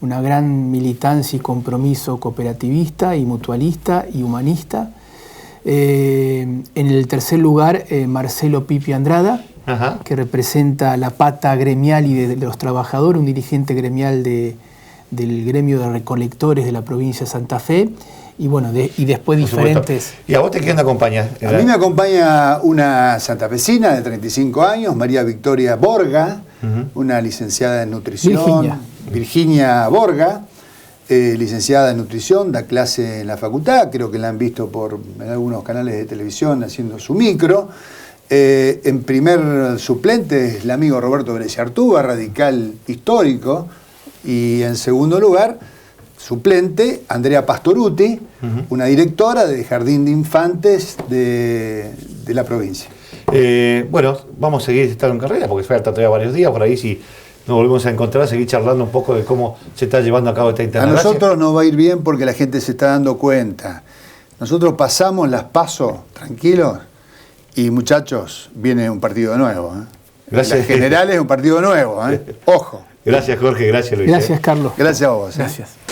una gran militancia y compromiso cooperativista y mutualista y humanista. En el tercer lugar, Marcelo Pipi Andrada, que representa la pata gremial y de los trabajadores, un dirigente gremial del gremio de recolectores de la provincia de Santa Fe. Y bueno, y después diferentes... ¿Y a vos quién te acompaña? A mí me acompaña una santafesina de 35 años, María Victoria Borga, una licenciada en nutrición. Virginia Borga, licenciada en nutrición, da clase en la facultad, creo que la han visto en algunos canales de televisión haciendo su micro. En primer suplente es el amigo Roberto Bresciartúa, radical histórico, y en segundo lugar, suplente, Andrea Pastoruti, una directora del Jardín de Infantes de la provincia. Bueno, vamos a seguir estando en carrera, porque falta todavía varios días, por ahí si nos volvemos a encontrar, seguir charlando un poco de cómo se está llevando a cabo esta A internación. nosotros nos va a ir bien porque la gente se está dando cuenta. Nosotros pasamos las PASO tranquilos y muchachos, viene un partido nuevo. Gracias. Las generales es un partido nuevo. Ojo. Gracias, Jorge. Gracias, Luis. Gracias, Carlos. Gracias a vos. Gracias.